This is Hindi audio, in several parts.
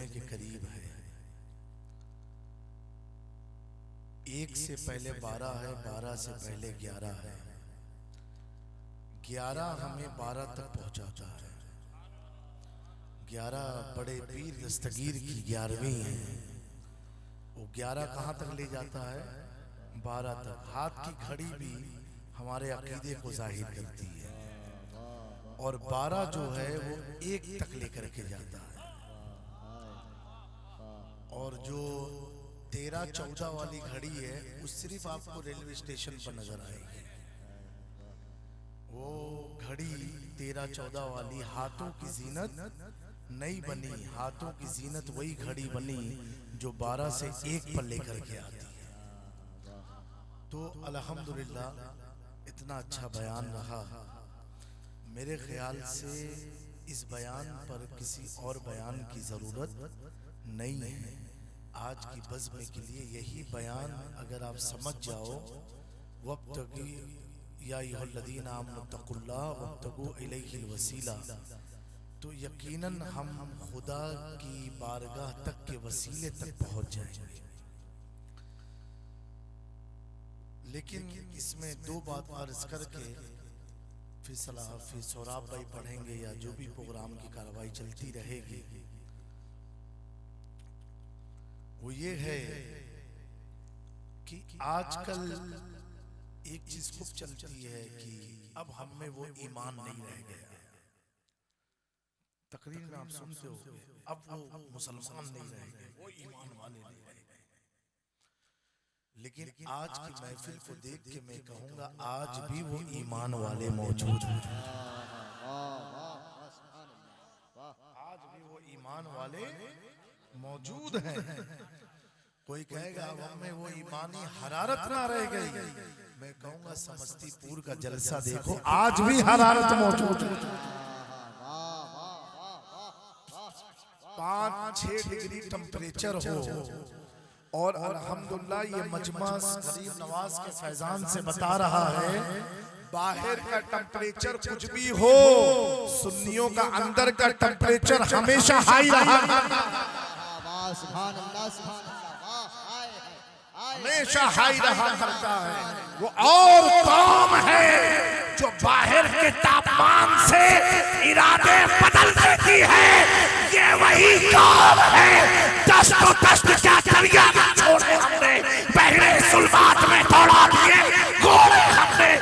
बजने के करीब है। एक से पहले 12 है, 12 से पहले 11 है, 11 हमें 12 तक पहुंचाता है। 11 बड़े पीर दस्तगीर की 11वीं है। वो 11 कहाँ तक ले जाता है? 12 तक। हाथ की घड़ी भी हमारे अकीदे को जाहिर करती है, और 12 जो है वो 1 तक लेकर के जाता है। और जो 13-14 वाली घड़ी है वो सिर्फ आपको रेलवे स्टेशन पर नजर आएगी। वो घड़ी 13-14 वाली हाथों की जीनत नहीं बनी, हाथों की जीनत वही घड़ी बनी जो 12 से 1 पर लेकर के आती है। तो अल्हम्दुलिल्लाह इतना अच्छा बयान रहा। मेरे ख्याल से इस बयान पर किसी और बयान की जरूरत नहीं है। आज की बज़्म के लिए यही बयान अगर आप समझ जाओ, वब्तगी या अय्युहल्लज़ीना आमनु तक़ुल्लाह वब्तगू इलैहिल वसीला, तो यकीनन हम खुदा की बारगाह तक के वसीले तक पहुंच जाएंगे। लेकिन इसमें 2 बात अर्ज करके फिर सोराब भाई पढ़ेंगे या जो भी प्रोग्राम की कार्रवाई चलती रहेगी, वो ये है कि आजकल एक चीज खूब चलती है कि अब हम में वो ईमान नहीं रह गया। तकरीर में आप सुनते हो, अब वो मुसलमान नहीं रह गए, वो ईमान वाले नहीं रह गए। लेकिन आज की महफिल को देख के मैं कहूंगा आज भी वो ईमान वाले मौजूद हैं। आज भी वो ईमान वाले मौजूद हैं। कोई कहेगा अब हमें वो ईमानी हरारत ना रह गई, मैं कहूंगा समस्तीपुर का जलसा देखो, आज भी हरारत मौजूद है। 5-6 डिग्री टेम्परेचर हो, और अल्हम्दुलिल्लाह ये मजमा गरीब नवाज के फैजान से बता रहा है, बाहर का टेम्परेचर कुछ भी हो, सुन्नियों का अंदर का टेम्परेचर हमेशा हाई रहा, हमेशा हाई रहा करता है। वो और कौम है जो बाहर के तापमान से इरादे बदल देती है, ये वही कौम है दस्त क्या दरिया में छोड़े हमने, बहरे सुल्मात में दौड़ा दिए घोड़े हमने।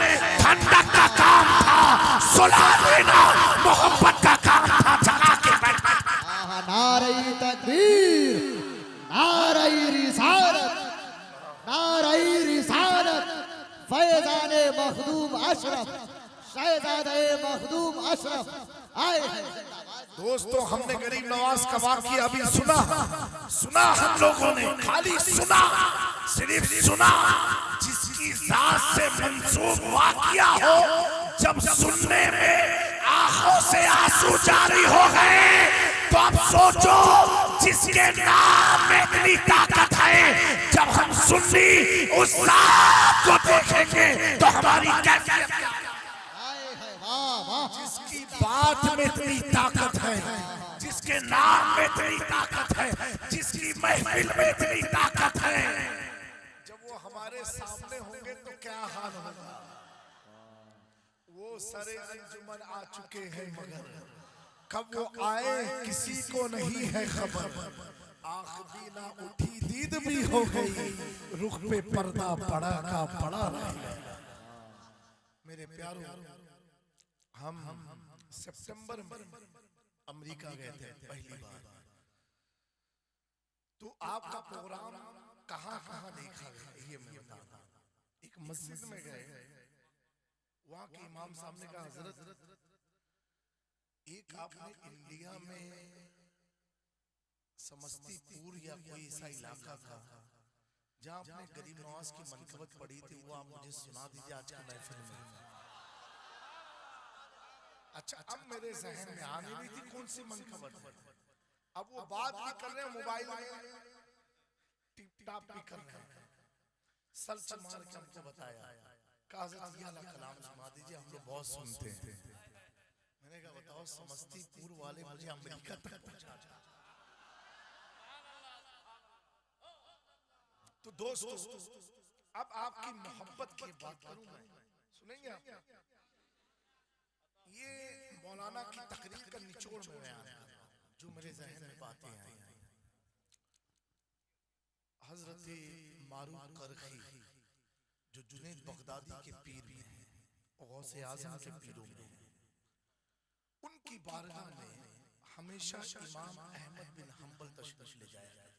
ठंडक का काम था सुला देना, मोहब्बत का काम था जगा के बैठा। नारे तकबीर, नारे रिसालत, नारे रिसालत, फैज़ाने मखदूम अशरफ, शहज़ादे मखदूम अशरफ आए हैं। दोस्तों, हमने गरीब नवाज का वाक़या अभी सुना हम लोगों ने, खाली सुना, सिर्फ सुना। जिसकी ज़ात से मंसूब वाक़या हो, जब सुनने में आंखों से आंसू जारी हो गए, तो अब सोचो जिसके नाम में इतनी ताकत है, जब हम सुन्नी उस ज़ात को देखेंगे तो हमारी कैफियत क्या है? जिसकी बात में इतनी ताकत है, जिसके नाम में इतनी ताकत है, जिसकी महफिल में इतनी ताकत है, जब वो हमारे सामने होंगे तो क्या हाल होगा? वो सरे अंजुमन आ चुके हैं मगर कब वो आए किसी को नहीं है खबर। आँख भी ना उठी, दीद भी हो गई, रुख पे पर्दा पड़ा का पड़ा रहेगा। मेरे प्यारों, हम सितंबर में अमेरिका गए थे पहली बार, तो आपका प्रोग्राम कहाँ कहाँ देखा गया ये मैं बताता। एक मस्जिद में गए, वहाँ के इमाम साहब ने कहा हजरत एक आपने इंडिया में समस्तीपुर या कोई ऐसा इलाका था जहाँ आपने गरीब नवाज की मनकबत पढ़ी थी, वो आप मुझे सुना दीजिए आज की महफिल में। अच्छा, अब मेरे जहन में आने भी थी कौन सी मनकबत है। अब वो बात भी कर रहे हैं, मोबाइल में टिप टाप भी कर रहे हैं, सर्च मार के हमको बताया, कहा ये अल्लाह कलाम सुना दीजिए, हम लोग बहुत सुनते हैं। मैंने कहा बताओ समस्तीपुर वाले मुझे अमेरिका तक पहुंचा। तो दोस्तों अब आपकी मोहब्बत की बात करूं मैं, सुनेंगे आप? ये मौलाना की तकरीर का निचोड़ में बयान कर रहा हूं, जो मेरे जहन में बातें आई। हजरत मारूफ करखी जो जुनैद बगदादी के पीर में हैं, गौसे आजम के पीरों में हैं, उनकी बारगाह में हमेशा इमाम अहमद बिन हंबल तशरीफ ले जाया जाता है।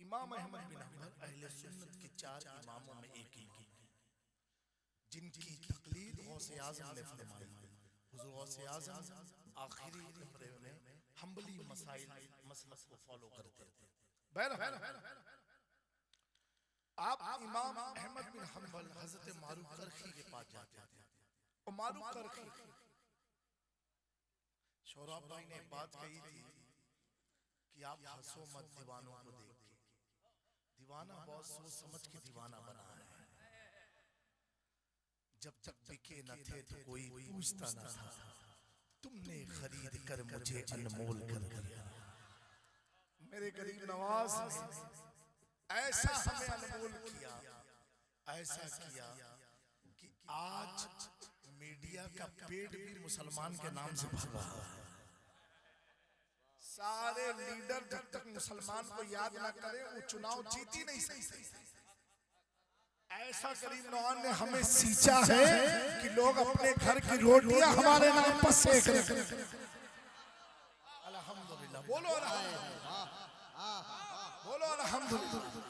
इमाम अहमद बिन हंबल अहले सुन्नत के 4 इमामों में एक इमाम, जिनकी तकलीद गौसे आजम ने फरमाई। हुजूर गौसे आजम आखिरी उम्र में हंबली मसाइल मसलक को फॉलो करते थे। बहरहाल आप इमाम अहमद बिन हंबल हजरत मारूफ करखी के पास जाते थे, और मारूफ करखी शौराब भाई ने बात कही थी कि आप हंसो मत दीवानों को देख के, दीवाना बहुत सोच समझ के दीवाना बना है। जब तक बिके न थे तो कोई पूछता न था, तुमने खरीद कर मुझे अनमोल कर दिया। मेरे गरीब नवाज ने ऐसा हमें अनमोल किया, ऐसा किया कि आज मीडिया का पेट भी मुसलमान के नाम से भर रहा है। सारे लीडर जब तक मुसलमान को याद ना करें वो चुनाव जीत ही नहीं सकते। ऐसा करीम नवाज ने हमें सींचा है कि लोग अपने घर की रोटियां हमारे नाम पर सेक रहे हैं। अल्हम्दुलिल्लाह, बोलो बोलो अल्हम्दुलिल्लाह।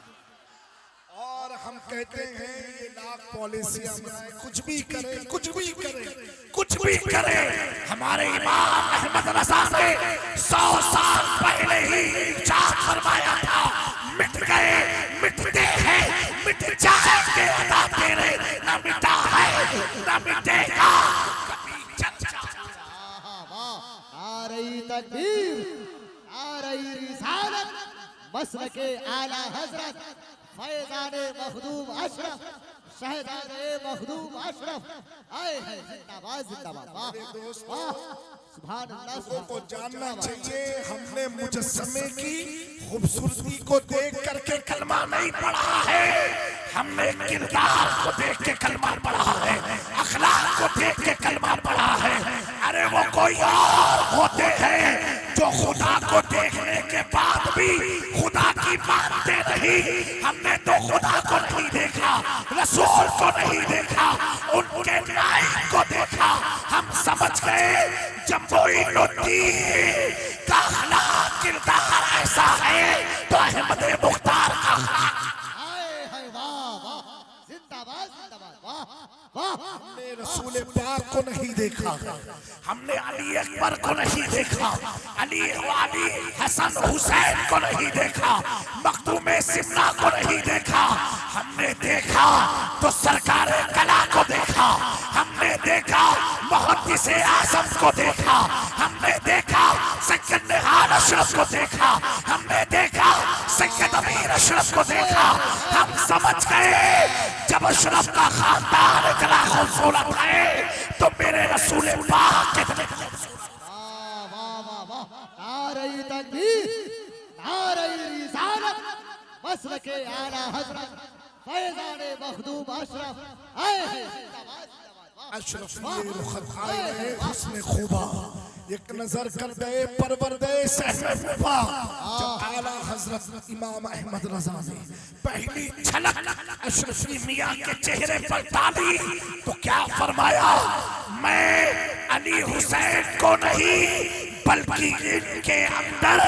और हम कहते हैं ये लाख पॉलिसियां बनाए, कुछ भी करे, कुछ भी करे, कुछ भी करे, हमारे इमाम अहमद रजा ने 100 साल पहले ही इरशाद फरमाया था, मिट गए मिटते हैं, मिट जाएंगे अदा तेरे, न मिटा है न मिटेगा कभी चर्चा। नारे तकबीर, नारे रिसालत, मसलके आला हजरत फैज़ाने मखदूम अशरफ, शहजादे मखदूम अशरफ आए हैं। जिंदाबाद जिंदाबाद। वाह वाह, सुभान अल्लाह। लोगों को जानना चाहिए हमने मुजस्समे की खूबसूरती को देख करके कलमा नहीं पढ़ा है, हमने किरदार को देख के कलमा पढ़ा है, अखलाक को देख के कलमा पढ़ा है। अरे वो कोई और होते हैं जो खुदा को देखने के बाद भी खुदा की मानते नहीं। हमने तो खुदा को नहीं देखा, रसूल को नहीं देखा, उनके नाइक को देखा। हम समझ गए जम्बोइनुद्दीन का अखलाक किरदार ऐसा है तो अहमद मुख्तार का हमने रसूल पाक को नहीं देखा, हमने अली अकबर को नहीं देखा, अली वाली हसन हुसैन को नहीं देखा, मखदूम सिमना को नहीं देखा। हमने देखा तो सरकार कला को देखा, हमने देखा मुहद्दिस आज़म को देखा, हमने देखा सैयद निहाल अशरफ को देखा, हमने देखा सैयद अमीर अशरफ को देखा। हम समझ गए जब अशरफ का खानदान इतना खूबसूरत है तो मेरे रसूल पाक कितने। नारे तकबीर, नारे रिसालत, मसलके आला हजरत फैज़ाने मखदूम अशरफ आए हैं। अशरफ ये रुखत आए हैं हुस्न खूबा, एक नजर कर दे परवरदे सहबा। जब आला हजरत इमाम अहमद रजा ने पहली झलक अशरफी मियां के चेहरे पर डाली तो क्या फरमाया, मैं अली हुसैन को नहीं बल्कि इनके अंदर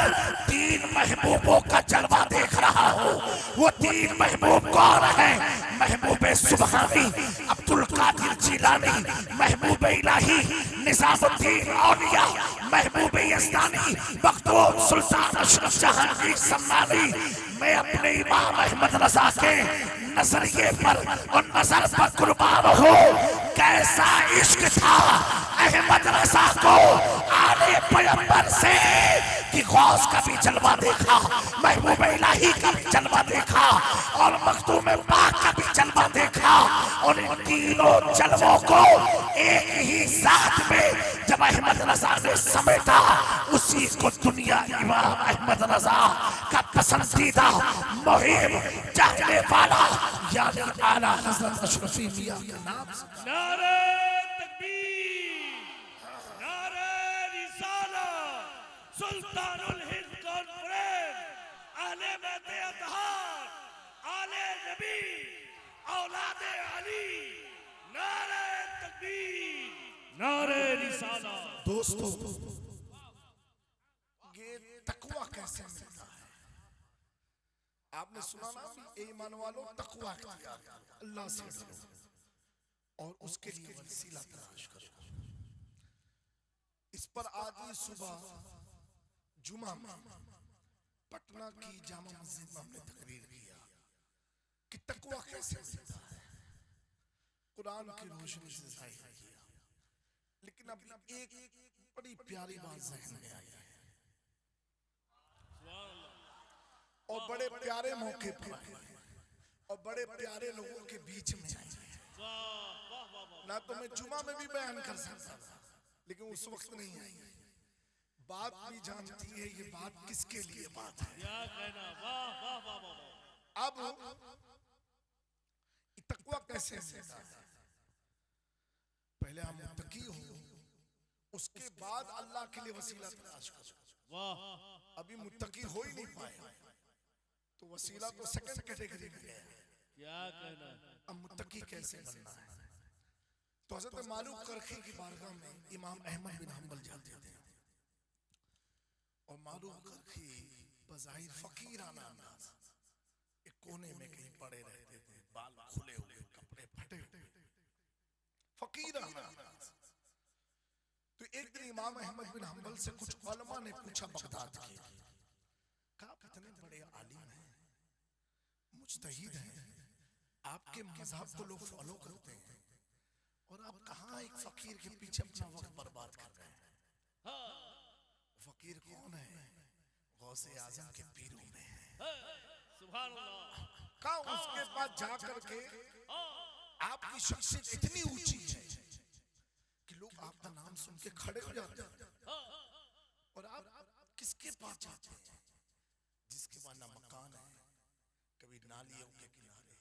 3 महबूबों का जलवा देख रहा हूँ। वो 3 महबूब कौन है? महबूब सुबहानी अब्दुल कादिर जिलानी, महबूब इलाही निजामुद्दीन औलिया, महबूब यज़दानी मखदूम सुल्तान अशरफ जहांगीर सम्मानी। मैं अपने इमाम अहमद रजा के नजरिए पर और नजर पर कुर्बान हो। कैसा इश्क था अहमद रजा को आले पैगंबर से कि गौस का भी जलवा देखा, महबूब इलाही का भी जलवा देखा और मखदूम पाक का भी जलवा देखा। और इन तीनों जलवों को एक ही साथ में जब अहमद रजा ने समेटा, उसी को दुनिया इमाम अहमद रजा का पसंदीदा मुहिब चाहने वाला यानी आला हज़रत अशरफी मियां के नाम से। नारे तकबीर, नारे रिसालत, सुल्तानुल हिंद कॉन्फ्रेंस, अहले बैत अतहार, आले नबी, औलादे अली, नारे तकबीर, नारे रिसालत। दोस्तों, ये तकवा कैसे मिलता है? आपने सुना ना, ईमान वालों तकवा इख्तियार करो, अल्लाह से डरो और उसके लिए वसीला तलाश करो। इस पर आज ही सुबह जुमा में पटना की जामा मस्जिद में हमने तकरीर किया कि तकवा कैसे मिलता है, कुरान की रोशनी से जाहिर किया। लेकिन अभी एक बड़ी प्यारी बात ज़हन में आई है और बड़े प्यारे मौके पर और बड़े प्यारे लोगों के बीच में आई है। ना तो मैं जुमा में भी बयान कर सकता था, लेकिन उस वक्त नहीं आई। बात भी जानती है ये बात किसके लिए बात है। अब तकवा कैसे मिलता है? पहले हम मुत्तकी हो, उसके बाद अल्लाह के लिए वसीला तलाश करो। अभी मुत्तकी हो ही नहीं पाए तो वसीला तो सेकंड कैटेगरी में गया। क्या कहना? अब मुत्तकी कैसे बनना है? तो हज़रत मालूक करखी की बारगाह में इमाम अहमद बिन हंबल जाते थे और मालूक करखी बज़ाहिर फकीराना अंदाज एक कोने में कहीं पड़े रहते थे, बाल खुले हुए, कपड़े फटे हुए, फकीराना अंदाज। तो एक दिन इमाम अहमद बिन हंबल से कुछ उलमा ने पूछा बगदाद के, कहा कितने बड़े आलिम हैं, मुज्तहिद हैं, आपके मज़हब को लोग फॉलो करते हैं और आप कहाँ एक फकीर के पीछे अपना वक्त बर्बाद कर रहे हैं? फकीर कौन है? गौसे आजम के पीरों में है। सुभान अल्लाह। कहा उसके पास जा करके आपकी शख्सियत इतनी ऊंची है कि लोग आपका नाम सुन के खड़े हो जाते हैं। और आप किसके पास जाते हैं? जिसके पास ना मकान है, कभी नालियों के किनारे,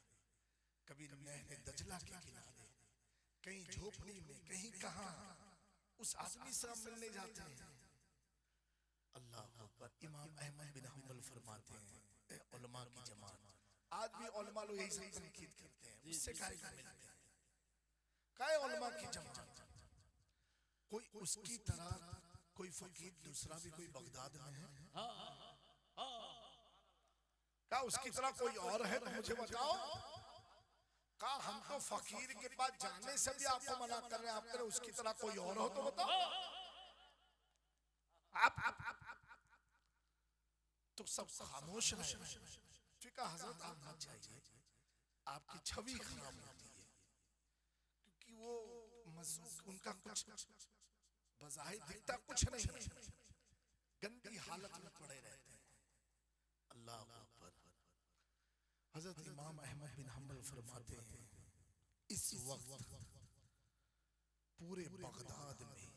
कभी नहर दजला के किनारे, कहीं झोपड़ी में, कहीं कहां, उस आदमी से हम मिलने जाते हैं। अल्लाह अकबर। इमाम अहमद बिन हंबल फरमाते हैं, ए उलमा की जमात, आज भी उलमा लोग यही सब तनकीद करते हैं, उससे काहे का मिलते हैं? काहे उलमा की जमात? कोई उसकी तरह कोई फकीर दूसरा भी कोई बगदाद में है? क्या उसकी तरह कोई और है तो मुझे बताओ। कहा हम तो फकीर के पास जाने से भी आपको मना कर रहे हैं, आप करें उसकी तरह कोई और हो तो बताओ। आप तो सब खामोश रहे। फिका हजरत आप मत जाइए, आपकी छवि खराब होती है, क्योंकि वो मजलूम उनका कुछ बज़ाहिर दिखता कुछ नहीं है, गंदी हालत में पड़े रहते हैं। अल्लाह अकबर। हजरत इमाम अहमद बिन हंबल फरमाते हैं, इस वक्त पूरे बगदाद में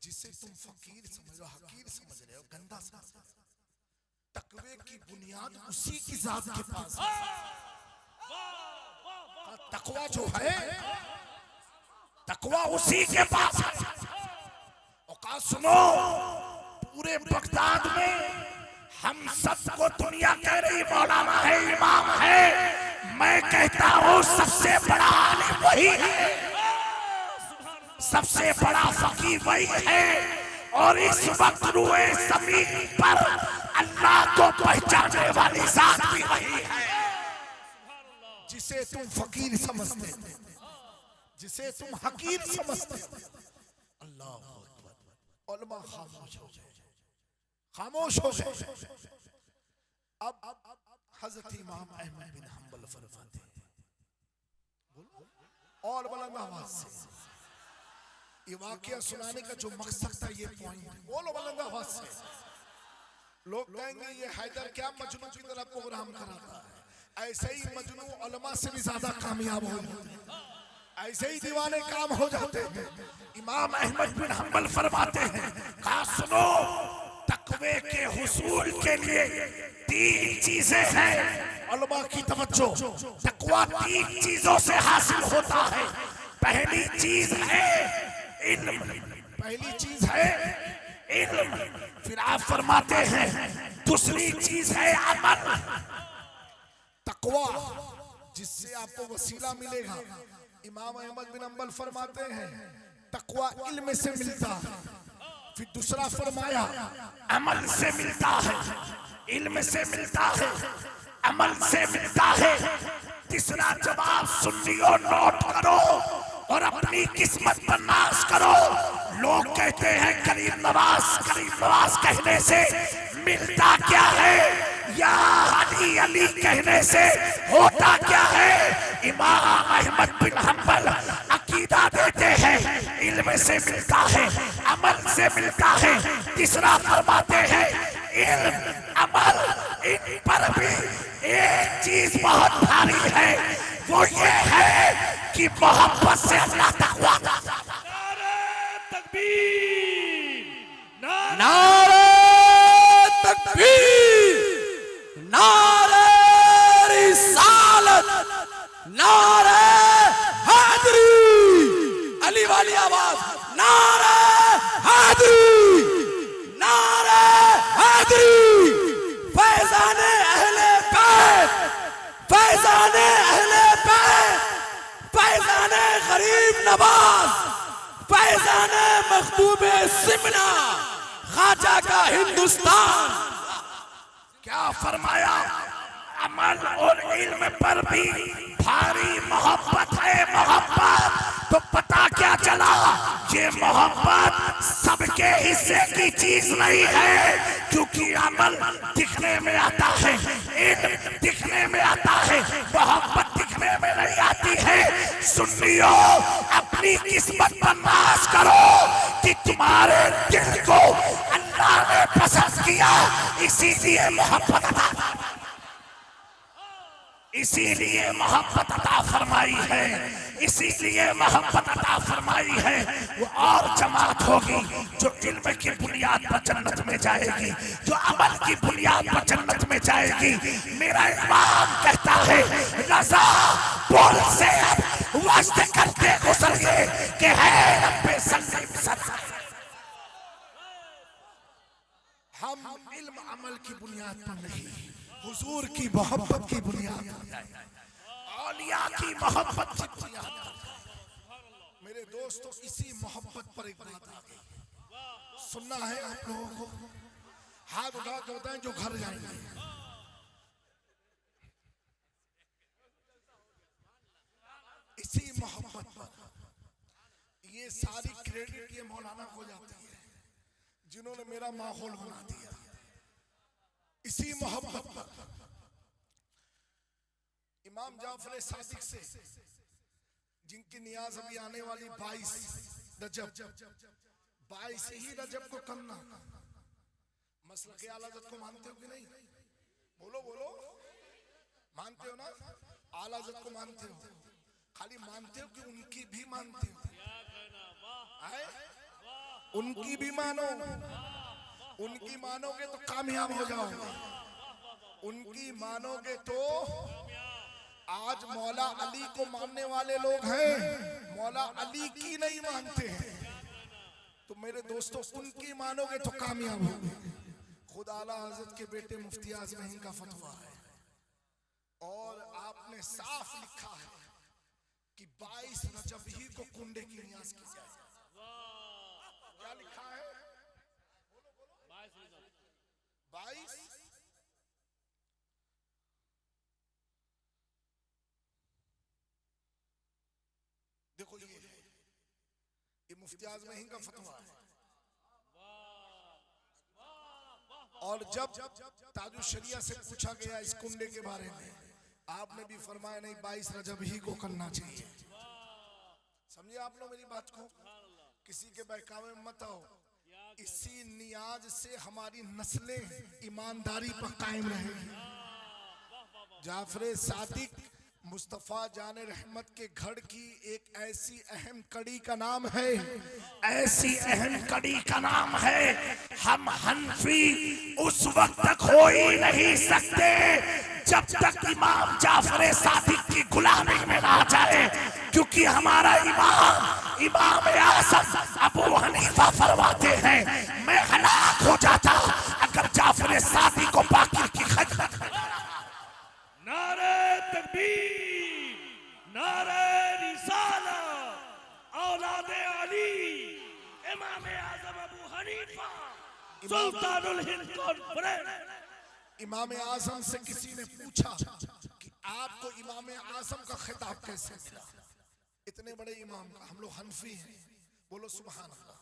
जिसे तुम फकीर समझ रहे हो, हकीर समझ रहे हो, गंदा समझ रहे हो, तकवे की बुनियाद उसी की जात के पास है। तकवा जो है, तकवा उसी के पास है। और कहा सुनो, पूरे बगदाद में हम सबको दुनिया कह रही मौलाना है, इमाम है, मैं कहता हूँ सबसे बड़ा आलिम वही है, सबसे बड़ा फकीर वही है। और इस वक्त रूए ज़मीन पर अल्लाह को पहचानने वाली जात भी वही है, जिसे तुम फकीर समझते, जिसे तुम हकीर समझते। अल्लाह अकबर। उलमा खामोश हो गए, खामोश हो गए। अब हजरत इमाम अहमद बिन हंबल फरमाते हैं, और बुलंद आवाज से ये वाकया सुनाने का जो मकसद था, ये पॉइंट बोलो बुलंद आवाज से। लोग कहेंगे ये हैदर क्या मजनू की तरह प्रोग्राम कराता है। ऐसे ही मजनू उलमा से भी ज्यादा कामयाब हो जाते हैं, ऐसे ही दीवाने काम हो जाते हैं। इमाम अहमद बिन हंबल फरमाते हैं, कहा सुनो, तकवे के हुसूल के लिए 3 चीजें हैं। उलमा की तवज्जो, तकवा 3 चीजों से हासिल होता है। पहली चीज है इल्म, पहली चीज है इल्म। फिर आप फरमाते हैं दूसरी चीज है अमल। तकवा जिससे आपको वसीला मिलेगा। इमाम अहमद बिन हंबल फरमाते हैं तकवा इल्म से मिलता है। फिर दूसरा फरमाया अमल से मिलता है, इल्म से मिलता है, अमल से मिलता है। तीसरा जवाब सुन्नियों नोट करो और अपनी किस्मत पर नाश करो। लोग कहते हैं करीम नवाज कहने से मिलता क्या है, या अली अली कहने से होता क्या है। इमाम अहमद बिन हंबल अकीदा देते हैं इल्म से मिलता है, अमल से मिलता है। तीसरा फरमाते हैं इल्म अमल, इन पर भी एक चीज बहुत भारी है, वो ये है कि मोहब्बत से अल्लाह तकवा। नारे तकबीर, नारे तकबीर, नारे रिसालत, नारे हैदरी। अली वाली आवाज, नारे हैदरी, नारे हैदरी। फैजाने अहले बैत, फैजाने अहले बैत, फैजाने गरीब नवाज, फैजाने मखदूम सिमना, ख्वाजा का हिंदुस्तान। क्या फरमाया, अमल और इल्म पर भी भारी मोहब्बत है। मोहब्बत तो पता क्या चला, ये मोहब्बत सबके हिस्से की चीज नहीं है, क्योंकि अमल दिखने में आता है, इल्म दिखने में आता है, मोहब्बत दिखने में नहीं आती है। सुन्नियों, अपनी किस्मत पर नाश करो कि तुम्हारे दिल को अल्लाह ने पसंद किया, इसीलिए मोहब्बत अता, इसीलिए मोहब्बत अता फरमाई है, इसीलिए मोहब्बत अता फरमाई है। वो और जमात होगी जो इल्म की बुनियाद पर जन्नत में जाएगी, जो अमल की बुनियाद पर जन्नत में जाएगी। मेरा इमाम कहता है रज़ा बोल से वास्ते करते गुजरिए कि है रब्बे सल्लम सल्लम। हम इल्म अमल की बुनियाद पर नहीं, हुजूर की मोहब्बत की बुनियाद पर, औलिया की मोहब्बत की बुनियाद पर। मेरे दोस्तों, इसी मोहब्बत पर एक बात आ गई, सुनना है आप लोगों को। हाथ उठा के बताएं जो घर जाएंगे। इसी मोहब्बत पर ये सारी क्रेडिट ये मौलाना को जाती है जिन्होंने मेरा माहौल बना दिया। इसी मोहब्बत पर इमाम जाफर सादिक से, जिनकी नियाज अभी आने वाली 22 रजब, 22 ही रजब को करना। मसलक आला हज़रत को मानते हो कि नहीं? बोलो बोलो, मानते हो ना? आला हज़रत को मानते हो? खाली मानते हो कि उनकी भी मानते हो? उनकी भी मानो, उनकी मानोगे तो कामयाब हो जाओगे। उनकी मानोगे तो आज मौला अली को मानने वाले लोग हैं, मौला अली की नहीं मानते हैं। तो मेरे दोस्तों, उनकी मानोगे तो कामयाब होगे। खुद आला हज़रत के बेटे मुफ्ती आज़म का फतवा है और आपने साफ लिखा है कि 22 रजब ही को कुंडे की नियाज की जाए। क्या लिखा है? 22 देखो, ये मुफ्ती आज़म हिंद का फतवा है। और जब ताजुल शरिया से पूछा गया इस कुंडे के बारे में, आपने भी फरमाया नहीं, 22 रजब ही को करना चाहिए। समझे आप लोग मेरी बात को? किसी के बहकावे में मत आओ। इसी नियाज से हमारी नस्लें ईमानदारी पर कायम रहेगी। जाफरे सादिक मुस्तफा जाने रहमत के घर की एक ऐसी अहम कड़ी का नाम है, ऐसी अहम कड़ी का नाम है, हम हनफी उस वक्त तक हो ही नहीं सकते जब तक इमाम जाफर सादिक की गुलामी में ना जाए, क्योंकि हमारा इमाम आज़म अबू हनीफा फरमाते हैं मैं हलाक हो जाता अगर जाफर सादिक को बाकी की खिदमत में। नारे तकबीर, नारे रिसालत, औलादे अली, इमाम आज़म अबू हनीफा, सुल्तानुल हिंद कॉन्फ्रेंस। इमाम आज़म से किसी ने पूछा कि आपको इमाम आज़म का खिताब कैसे मिला? इतने बड़े इमाम का, हम लोग हनफी हैं। बोलो सुभान अल्लाह।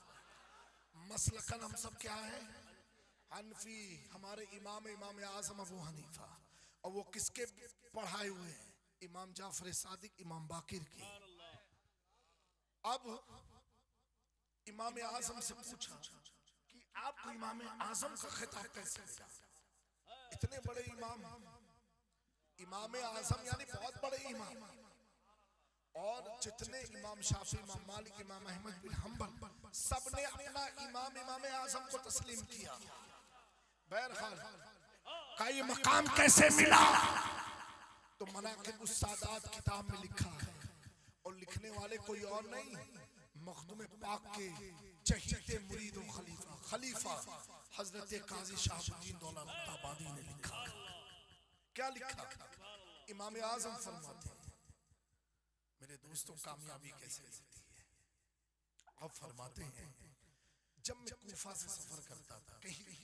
मसलकन हम सब क्या है? हनफी। हमारे इमाम आज़म अबू हनीफा, और वो किसके पढ़ाए हुए हैं? इमाम जाफर सादिक, इमाम बाकिर की। अब इमाम आज़म से पूछा कि आपको इमाम आज़म का खिताब कैसे मिला? इतने बड़े इमाम आज़म यानी बहुत बड़े इमाम, और जितने इमाम शाफी, इमाम मालिक, इमाम अहमद बिन हम्बल, सबने अपना इमाम आज़म को तस्लीम किया। बहरहाल का ये मकाम कैसे मिला? तो मनाक़िब उस-सादात किताब में लिखा है, और लिखने वाले कोई और नहीं, मखदूम पाक के चहीते मुरीद और खलीफा हजरत काजी शहाबुद्दीन दौलताबादी ने लिखा। क्या लिखा? इमाम आज़म फरमाते हैं, मेरे दोस्तों कामयाबी कैसे मिलती है? अब फरमाते हैं, जब मैं कूफा से सफर करता था, कहीं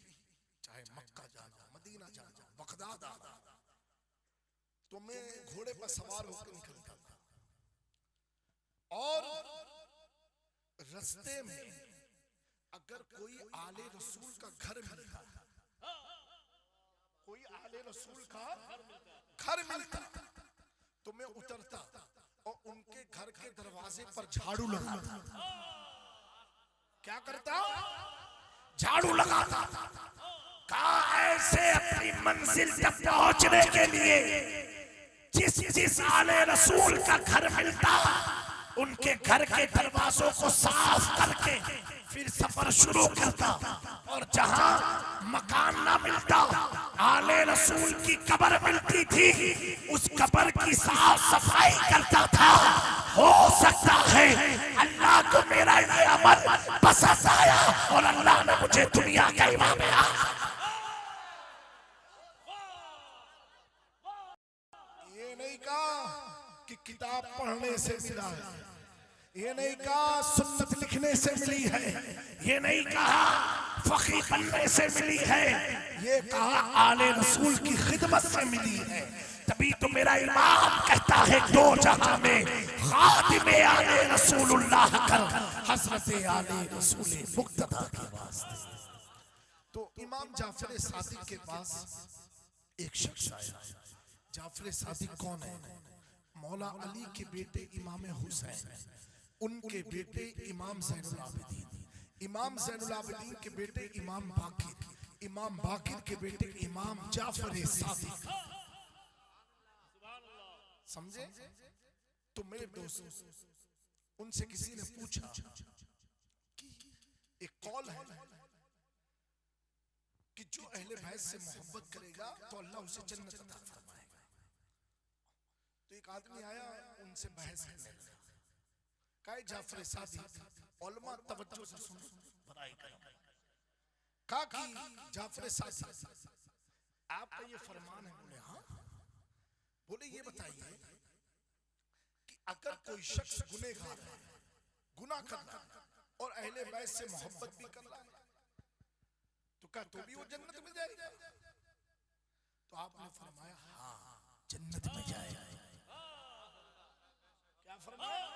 चाहे मक्का जाना, मदीना जाना, बगदाद आना, तो मैं घोड़े पर सवार होकर निकलता था, और रास्ते में अगर कोई आले रसूल का घर मिलता, कोई आले रसूल का घर मिलता, तो मैं उतरता और उनके घर के दरवाजे पर झाड़ू लगाता। क्या करता? झाड़ू लगाता। कहा ऐसे अपनी मंजिल तक पहुंचने के लिए जिस आले रसूल का घर मिलता, उनके घर के दरवाजों को साफ करके फिर सफर शुरू करता, और जहां मकान ना मिलता, आले रसूल की कब्र मिलती थी, उस कब्र की साफ सफाई करता था। हो सकता है अल्लाह को मेरा ये अमल पसंद आया और अल्लाह ने मुझे दुनिया का इमाम ये नहीं कहा कि किताब पढ़ने से मिला है, ये नहीं कहा सुन्नत लिखने से मिली है, ये नहीं कहा फकीह बनने से मिली है, ये कहा आले रसूल की खिदमत से मिली है। तभी तो मेरा इमाम कहता है दो जहां में खातिमे आले रसूलुल्लाह कर हजरत आले रसूल मुक्तदा के वास्ते। तो इमाम जाफर सादिक के पास एक शख्स आया। जाफर सादिक कौन है? मौला अली के बेटे इमाम हुसैन, उनके बेटे इमाम ज़ैनुल आबिदीन, इमाम ज़ैनुल आबिदीन के बेटे इमाम बाकिर, इमाम बाकिर के बेटे इमाम जाफर सादिक। समझे? तो मेरे दोस्त, उनसे किसी ने पूछा कि एक कौल है कि जो अहले बैत से मोहब्बत करेगा तो अल्लाह उसे जन्नत अता फरमाएगा। तो एक आदमी आया, उनसे बहस करने लगा। कहा जाफर सादिक, उलमा तवज्जो से सुनो, बड़ाई करो। कहा कि जाफर सादिक आपका ये फरमान है? बोले हाँ। बोले ये बताइए कि अगर कोई शख्स गुनहगार है, गुनाह कर रहा है और अहले बैत से मोहब्बत भी कर रहा है, तो क्या तो भी वो जन्नत में जाएगा? तो आपने फरमाया हाँ, जन्नत में जाएगा। क्या फरमाया?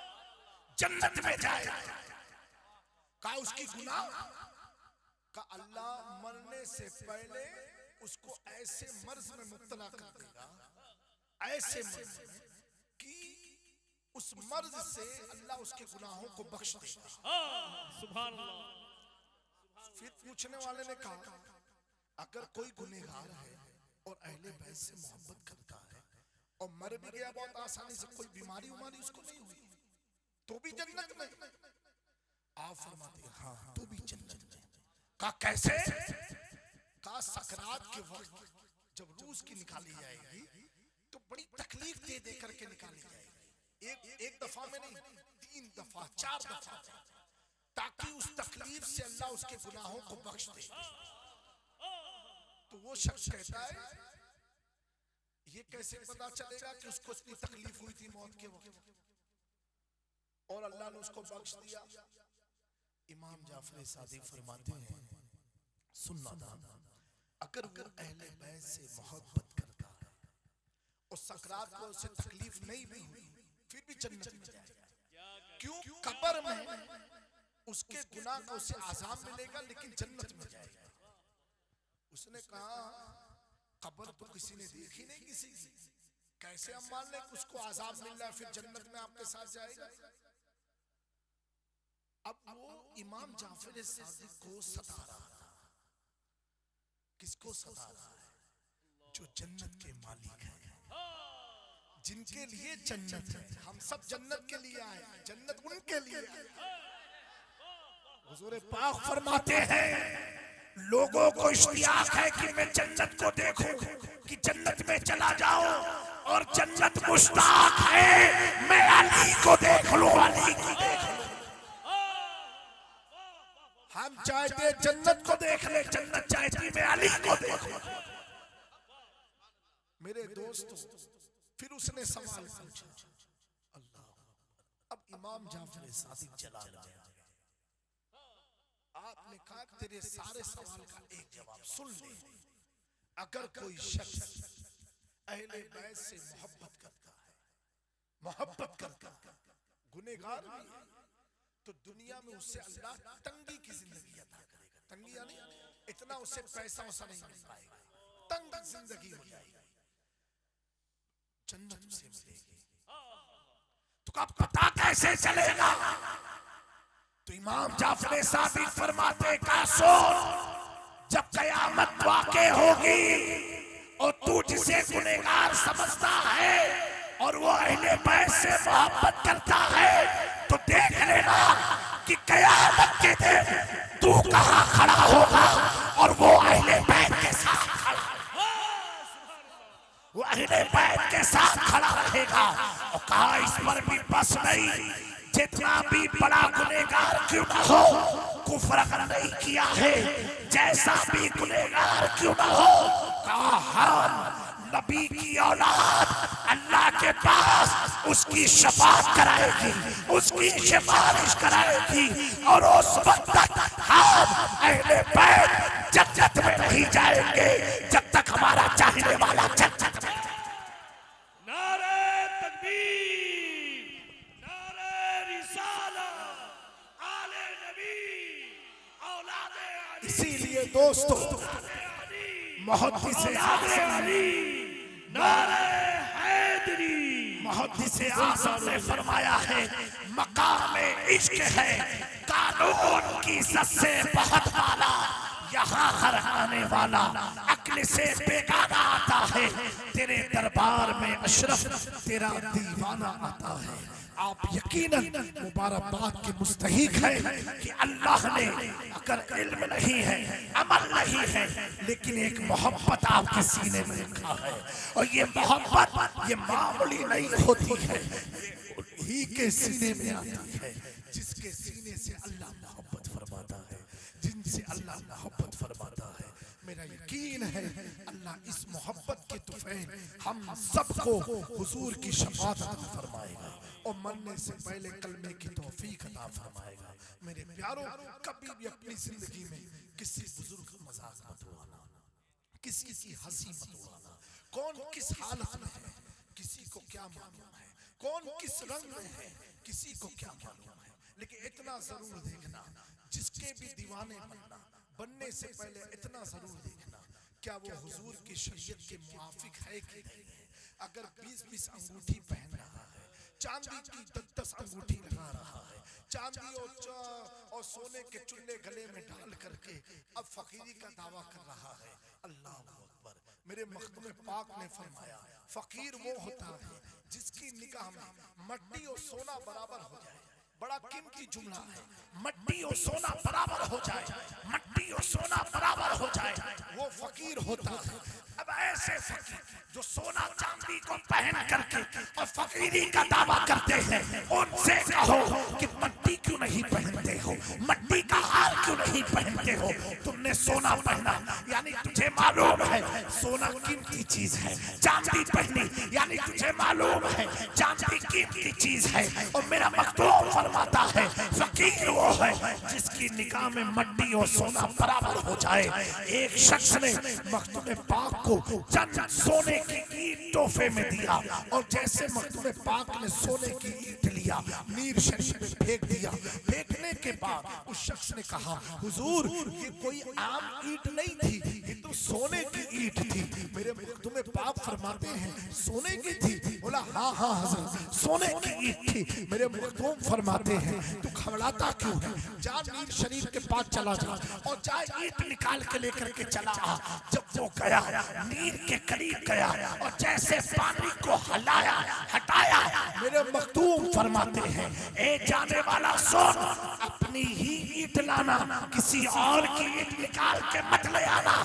जन्नत में जाएगा। कहा उसकी गुनाह का अल्लाह मरने से पहले उसको ऐसे मर्ज में मुब्तला कर देगा, ऐसे मर्ज में कि उस मर्ज से अल्लाह उसके गुनाहों को बख्श देगा। सुभान अल्लाह। फिर पूछने वाले ने कहा अगर कोई गुनहगार है और अहले बैत से मोहब्बत करता है और मर भी गया बहुत आसानी से, कोई बीमारी उमारी उसको नहीं हुई, तो भी जन्नत में? आप फरमाते हाँ तो भी जन्नत में। कहा कैसे? कहा सकरात के वक्त जब रूह की निकाली जाएगी तो बड़ी तकलीफ दे दे करके निकाली जाएगी, एक दफा में नहीं, 3 दफा 4 दफा, ताकि उस तकलीफ से अल्लाह उसके गुनाहों को बख्श दे। तो वो शख्स कहता है ये कैसे पता चलेगा कि उसको इतनी तकलीफ हुई थी मौत के वक्त और अल्लाह ने उसको बख्श दिया? इमाम जाफर सादिक फरमाते हैं सुनना था, अगर वो अहले बैत से मोहब्बत करता है और सकरात को उसे तकलीफ नहीं भी हुई फिर भी जन्नत में जाएगा। क्यों? कब्र में उसके गुनाह का उसे आज़ाब मिलेगा लेकिन जन्नत में जाएगा। उसने कहा कब्र तो किसी ने देखी नहीं किसी की, कैसे हम मान लें कि उसको आज़ाब मिल रहा है फिर जन्नत में आपके साथ जाएगा? अब वो इमाम जाफर सादिक को सता रहा था। किसको सता रहा है? जो जन्नत के मालिक हैं, जिनके लिए जन्नत है। हम सब जन्नत के लिए आए, जन्नत उनके लिए है। हुजूर पाक फरमाते हैं लोगों को इश्तियाक है कि मैं जन्नत को देखूं, कि जन्नत में चला जाऊं, और जन्नत मुश्ताक है मैं अली को देख लूं, अली को देख लूं। हम चाहते जन्नत को देख ले, जन्नत चाहती मैं अली को देख लूं। मेरे दोस्तों फिर उसने सवाल पूछा, अल्लाह। अब इमाम जाफर सादिक चला गया। आपने कहा तेरे सारे सवाल का एक जवाब सुन ले। अगर कोई शख्स अहले बैत से मोहब्बत करता है, गुनहगार भी है, तो दुनिया में उससे अल्लाह तंगी की जिंदगी अता करेगा। तंगी यानी इतना उसे पैसा वैसा नहीं मिल पाएगा, तंग जिंदगी हो जाएगी, जन्नत उसे मिलेगी। तो कब पता कैसे चलेगा? तो इमाम जाफर सादिक फरमाते का सोच, जब कयामत वाक़े होगी और तू जिसे गुनहगार समझता है और वो अहले बैत से मोहब्बत करता है, तो देख लेना कि कयामत के दिन तू कहां खड़ा होगा और वो अहले बैत के साथ खड़ा, वो अहले बैत के साथ खड़ा रहेगा। और कहा इस पर भी बस नहीं, जितना भी बड़ा गुनहगार क्यों ना हो, कुफ्र अगर नहीं किया है, जैसा भी गुनहगार क्यों ना हो, कहा नबी की औलाद अल्लाह के पास उसकी शफाअत कराएगी, उसकी सिफारिश कराएगी, और उस वक्त तक हम अहले बैत जन्नत में नहीं जाएंगे जब तक हमारा चाहने वाला जन्नत में। नारे तकबीर, नारे रिसालत, आले नबी, औलादे अली। इसीलिए दोस्तों मुहद्दिस आज़म नारे हैदरी, मुहद्दिस आज़म ने फरमाया है मकाम इश्क है कानून की इज्जत से बहुत वाला, यहाँ हर आने वाला अक्ल से बेगाना आता है, तेरे दरबार में अशरफ तेरा दीवाना आता है। आप यकीनन मुबारकबाद के मुस्तहिक हैं कि अल्लाह ने अगर इल्म नहीं है, अमल नहीं है, लेकिन एक मोहब्बत आपके सीने में रखा है, और ये मोहब्बत ये मामूली नहीं होती है, ही के सीने में आती है जिसके सीने से अल्लाह मोहब्बत फरमाता है, जिनसे अल्लाह मोहब्बत फरमाता है। मेरा यकीन है अल्लाह इस मोहब्बत के तुफैल हम सबको हुजूर की शफाअत अता फरमाएगा और मरने से पहले कलमे की तौफीक अता फरमाएगा। मेरे प्यारों, कभी भी अपनी जिंदगी में किसी बुजुर्ग का मजाक मत उड़ाना, किसी की हंसी मत उड़ाना। कौन किस हालत में है किसी को क्या मालूम है, कौन किस रंग में है किसी को क्या मालूम है, लेकिन इतना जरूर देखना जिसके भी दीवाने बनने से पहले इतना जरूर देखना क्या वो हुजूर की शरीयत के मुआफिक है कि नहीं है। अगर 20-20 अंगूठी पहन रहा है, चांदी की 10 अंगूठी लगा रहा है, चांदी और सोने के चुल्ले गले में डाल करके अब फकीरी का दावा कर रहा है। अल्लाह अकबर। मेरे मखदूम पाक ने फरमाया फकीर वो होता है जिसकी निगाह में मट्टी और सोना बराबर हो जाए। बड़ा कीमती जुमला है, मट्टी और सोना बराबर हो जाए, मट्टी और सोना बराबर हो जाए, वो फकीर होता है। अब ऐसे फकीर जो सोना चांदी को पहन करके और फकीरी का दावा करते हैं, उनसे कहो कि मट्टी क्यों नहीं पहनते हो, मट्टी का हार क्यों नहीं पहनते हो। तुमने सोना पहना यानी तुझे मालूम है सोना कीमती चीज है, चांदी पहनी यानी तुझे मालूम है चांदी कीमती चीज है। और मेरा मखदूम फरमाता है फकीर वो है जिसकी निगाह में मट्टी और सोना बराबर हो जाए। एक शख्स ने मखदूम पाक को चंद सोने की ईंट तोहफे में दिया और जैसे मखदूम पाक ने सोने की ईंट लिया नीर शरीफ में फेंक दिया। फेंकने के बाद उस शख्स ने कहा हुजूर ये कोई आम ईंट नहीं थी, ये तो सोने की ईंट थी। मेरे मखदूम पाक फरमाते हैं सोने की थी? बोला हाँ हाँ हजरत सोने की ईंट थी। मेरे मखदूम फरमाते हैं तू घबराता क्यों है, जा नीर शरीफ के पास चला जा और जा ईंट निकाल के लेकर के चला आ। जब वो गया नीर के करीब गया और जैसे पानी को हलाया हटाया, मेरे मखदूम फरमाते हैं ए जाने वाला सुन, अपनी ही ईंट लाना, किसी और की ईंट निकाल के मत ले आना,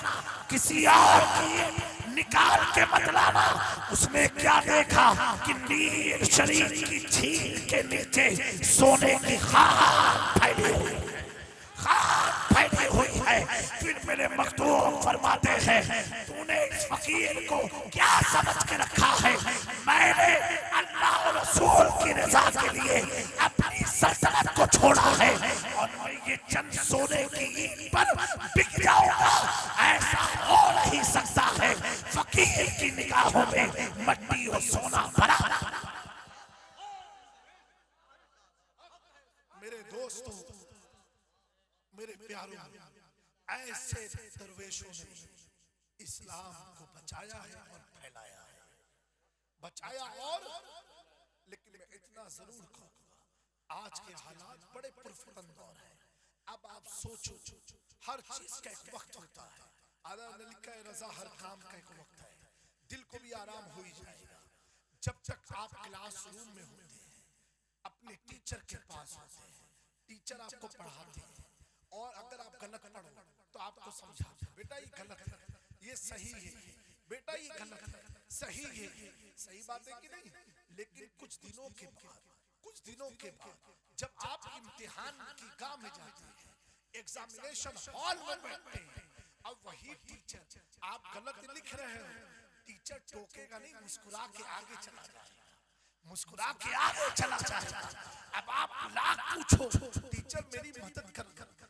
किसी और की ईंट निकाल के मत लाना। उसने क्या देखा कि नीर शरीफ की झील के नीचे सोने की खान फैली हुई, खान फैली हुई है। फिर मेरे मखदूम फरमाते हैं तूने इस फकीर को क्या समझ के रखा है, मैंने अल्लाह और रसूल की रजा के लिए अपनी सल्तनत को छोड़ा है और मैं ये चंद सोने की ईंट पर बिक जाऊंगा, ऐसा हो नहीं सकता है। फकीर की निगाहों में मट्टी और सोना बराबर। मेरे दोस्तों, मेरे प्यारों, ऐसे दरवेशों ने इस्लाम को बचाया है और फैलाया है, बचाया। और लेकिन मैं इतना जरूर कहूंगा आज के हालात बड़े पुरफुरन दौर है। अब आप सोचो हर चीज का एक वक्त होता है, आला लिखा है रजा हर काम का एक वक्त है। दिल को भी आराम हो ही जाएगा जब तक आप क्लासरूम में होते हैं, अपने टीचर के पास होते हैं, टीचर आपको पढ़ाते हैं और अगर आप गलत पढ़ो तो आपको समझाते हैं बेटा ये गलत है, ये सही है, बेटा ये गलत है, सही है। सही बात है कि नहीं? लेकिन कुछ दिनों के बाद जब आप इम्तिहान की गाह में जाते हैं, एग्जामिनेशन हॉल में बैठते हैं, अब वही टीचर आप गलत लिख रहे हो, टीचर टोकेगा नहीं, मुस्कुरा के आगे चला जाएगा, मुस्कुरा के आगे चला जाएगा। अब आप लाख पूछो टीचर मेरी मदद कर,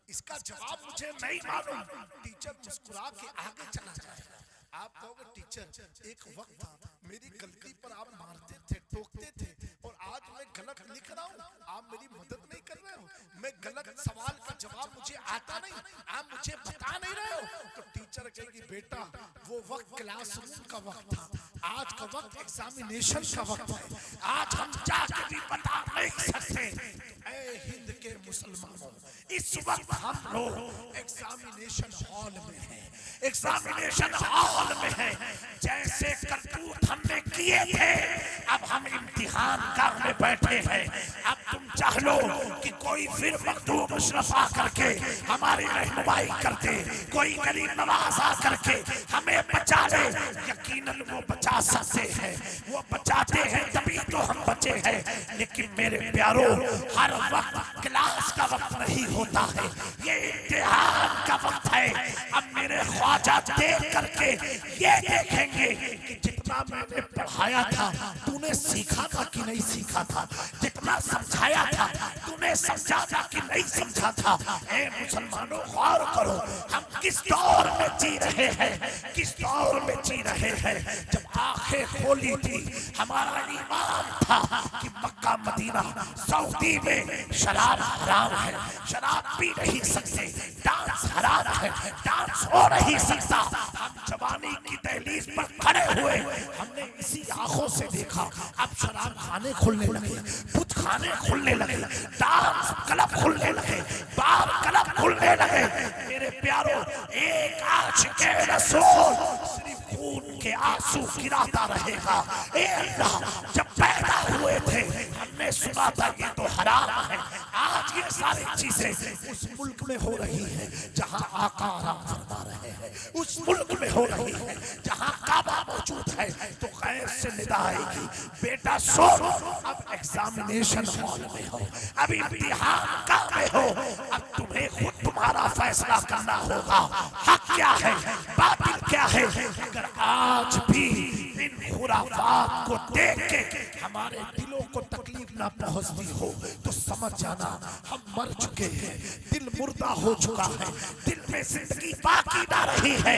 इसका जवाब मुझे नहीं मालूम, टीचर मुस्कुरा के आगे चला जाएगा। आप कहोगे टीचर एक वक्त था मेरी गलती पर आप मारते थे, टोकते थे और आज मैं गलत लिख रहा हूँ, आप मेरी मदद नहीं कर रहे हो, मैं गलत सवाल का जवाब मुझे आता नहीं, आप मुझे बता नहीं रहे हो। तो टीचर कहेगी बेटा वो वक्त क्लासरूम का वक्त था, आज का वक्त एग्जामिनेशन का वक्त है, आज हम जाके भी बता नहीं सकते। ऐ हिंद के मुसलमानों, इस वक्त हम लोग एग्जामिनेशन हॉल में हैं, एग्जामिनेशन हॉल में हैं। जैसे करतूत हमने किए थे अब हम इम्तिहान गाह में बैठे हैं। अब तुम चाह लो कि कोई फिर मखदूम अशरफ आ करके हमारी रहनुमाई करते, कोई गरीब नवाज आ करके हमें बचा ले, यकीनन वो बचा सकते हैं, वो बचाते हैं तभी तो हम बचे हैं। लेकिन मेरे प्यारों हर वक्त क्लास का वक्त नहीं होता है, ये इम्तिहान का वक्त है। अब मेरे ख्वाजा देख करके ये देखेंगे कि जितना मैंने पढ़ाया था तूने सीखा था कि नहीं सीखा था, जितना समझाया था तूने समझा था कि नहीं समझा था। ए मुसलमानों गौर करो हम किस दौर में जी रहे हैं, किस दौर में जी रहे हैं। जब आंखें खोली थी हमारा ईमान था कि मक्का मदीना सऊदी में शराब हराम है, शराब पी नहीं सकते, डांस हराम है, डांस हो नहीं सकता। हम जवानी की दहलीज पर खड़े हुए, हमने इसी आंखों से देखा, अब शराब खाने खुलने लगे, बुत खाने खुलने लगे, डांस क्लब खुलने लगे, बार क्लब खुलने लगे। मेरे प्यारों, एक आशिक़े रसूल सिर्फ खून के आंसू गिराता रहेगा। ए अल्लाह, जब पैदा हुए थे हमने सुना था ये तो हराम है, आज ये सारी चीजें उस मुल्क में हो रही है जहां आका आराम फरमा रहे हैं, उस मुल्क में हो रही है जहां काबा मौजूद है। तो गैर से निदा आएगी, बेटा सो, अब एग्जामिनेशन हॉल में हो, अब इम्तिहान का में हो, अब तुम्हें खुद तुम्हारा फैसला करना होगा, हक क्या है, बातिल क्या है। अगर आज भी इन खुराफात को देख के हमारे दिलों को तकलीफ ना पहुंचती हो तो समझ जाना हम मर चुके हैं, दिल मुर्दा हो चुका है, दिल में जिंदगी बाकी ना रही है।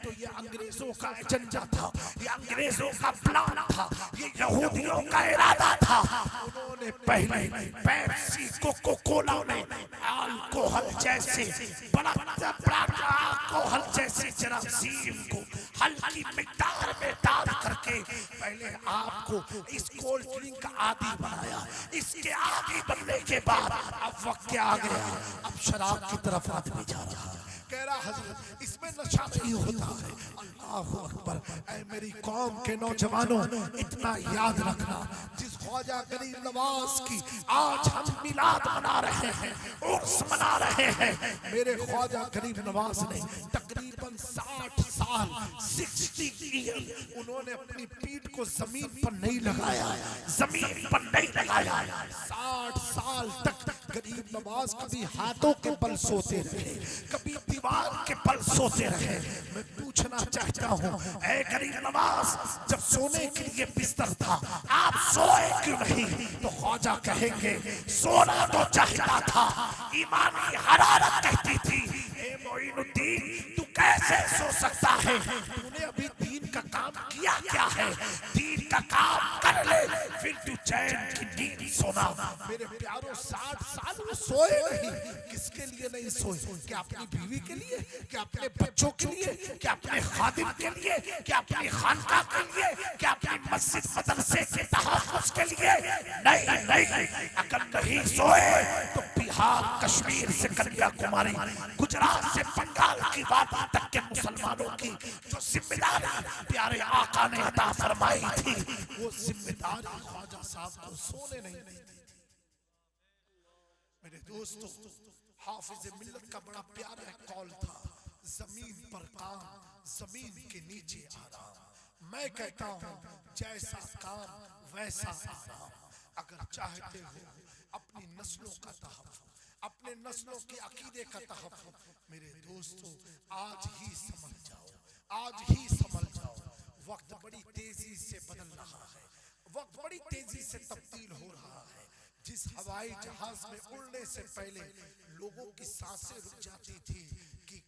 तो ये अंग्रेजों का एजेंडा था, ये अंग्रेजों का प्लान था, ये यहूदियों का इरादा था। उन्होंने पहले पेप्सी, कोको कोला में अल्कोहल जैसे बड़ा अल्कोहल जैसे जरासीम को हल्की मिकदार में डाल करके पहले आपको इस कोल्ड ड्रिंक का आदी बनाया। इसके आदी बनने के बाद अब वक्त क्या आ गया, अब शराब की तरफ आदमी जा रहा है। कह रहा हजरत इसमें नशा नहीं होता है। अल्लाह अकबर। ऐ मेरी कौम के नौजवानों, इतना याद रखना, जिस ख्वाजा गरीब नवाज की आज हम मिलाद मना रहे हैं, उर्स मना रहे हैं, मेरे ख्वाजा गरीब नवाज ने तकरीबन 60 साल 60 ईयर उन्होंने अपनी पीठ को जमीन पर नहीं लगाया, जमीन पर नहीं लगाया। 60 साल तक गरीब नवाज कभी हाथों के बल सोते रहे, कभी दीवार के बल सोते रहे। मैं पूछना चाहता हूँ, ऐ गरीब नवाज, जब सोने के लिए बिस्तर था आप सोए क्यों नहीं? तो ख्वाजा कहेंगे सोना तो चाहता था, ईमानी हरारत कहती थी, ए मोइनुद्दीन तू कैसे सो सकता है? तूने अभी दीन का काम किया क्या है? दीन का काम कर ले, फिर तू चैन की नींद सोना। मेरे प्यारों 60 साल में सोए नहीं, किसके लिए नहीं सोए? क्या अपनी बीवी के लिए, क्या अपने बच्चों के लिए, क्या अपने खादिम के लिए, क्या अपनी खानका के लिए, क्या अपनी मस्जिद मदरसे के तहफ़्फ़ुज़ के लिए? नहीं नहीं, अगर नहीं सोए तो बिहार कश्मीर से कन्याकुमारी, गुजरात से बंगाल की वादी तक के मुसलमानों की जो जिम्मेदारी प्यारे आका ने अता फरमाई थी, वो जिम्मेदारी ख्वाजा साहब को सोने नहीं दी थी। मेरे दोस्तों, हाफिज मिल्लत का बड़ा प्यारा कौल था, जमीन पर काम, जमीन के नीचे आराम। मैं कहता हूँ जैसा काम वैसा आराम। अगर चाहते हो अपनी नस्लों का तहफ़्फ़ुज़, अपने नस्लों के अकीदे का तहफ़्फ़ुज़, मेरे दोस्तों आज ही समझ जाओ, आज ही समझ जाओ। वक्त बड़ी तेजी से बदल रहा है, वक्त बड़ी तेजी से तब्दील हो रहा है। जिस हवाई जहाज में उड़ने से पहले लोगों की सांसें रुक जाती थी कि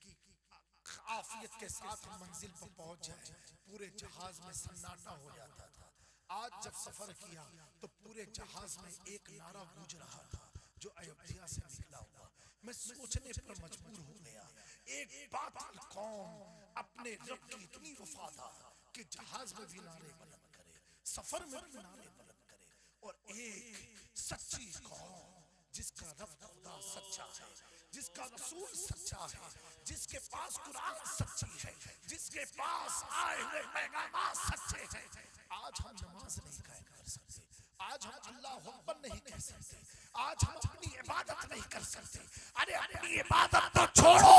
आफियत के साथ मंजिल पर पहुंच जाए, पूरे जहाज में सन्नाटा हो जाता था। आज जब सफर किया तो पूरे जहाज में एक नारा गूंज रहा था जो अयोध्या से निकला हुआ। मैं सोचने पर मजबूर हो गया, एक बातिल कौम अपने रब की इतनी वफादार कि जहाज में भी नारे बुलंद करे, सफर में भी नारे बुलंद करे, और एक सच्ची कौम जिसका रब खुदा सच्चा है, जिसका रसूल सच्चा है, जिसके पास कुरान सच्ची है, जिसके पास आए हुए पैगाम सच्चे हैं। आज हम नमाज नहीं कायम कर सकते, आज हम अल्लाहु अकबर नहीं कह सकते, आज हम अपनी इबादत नहीं कर सकते। अरे अपनी इबादत तो छोड़ो,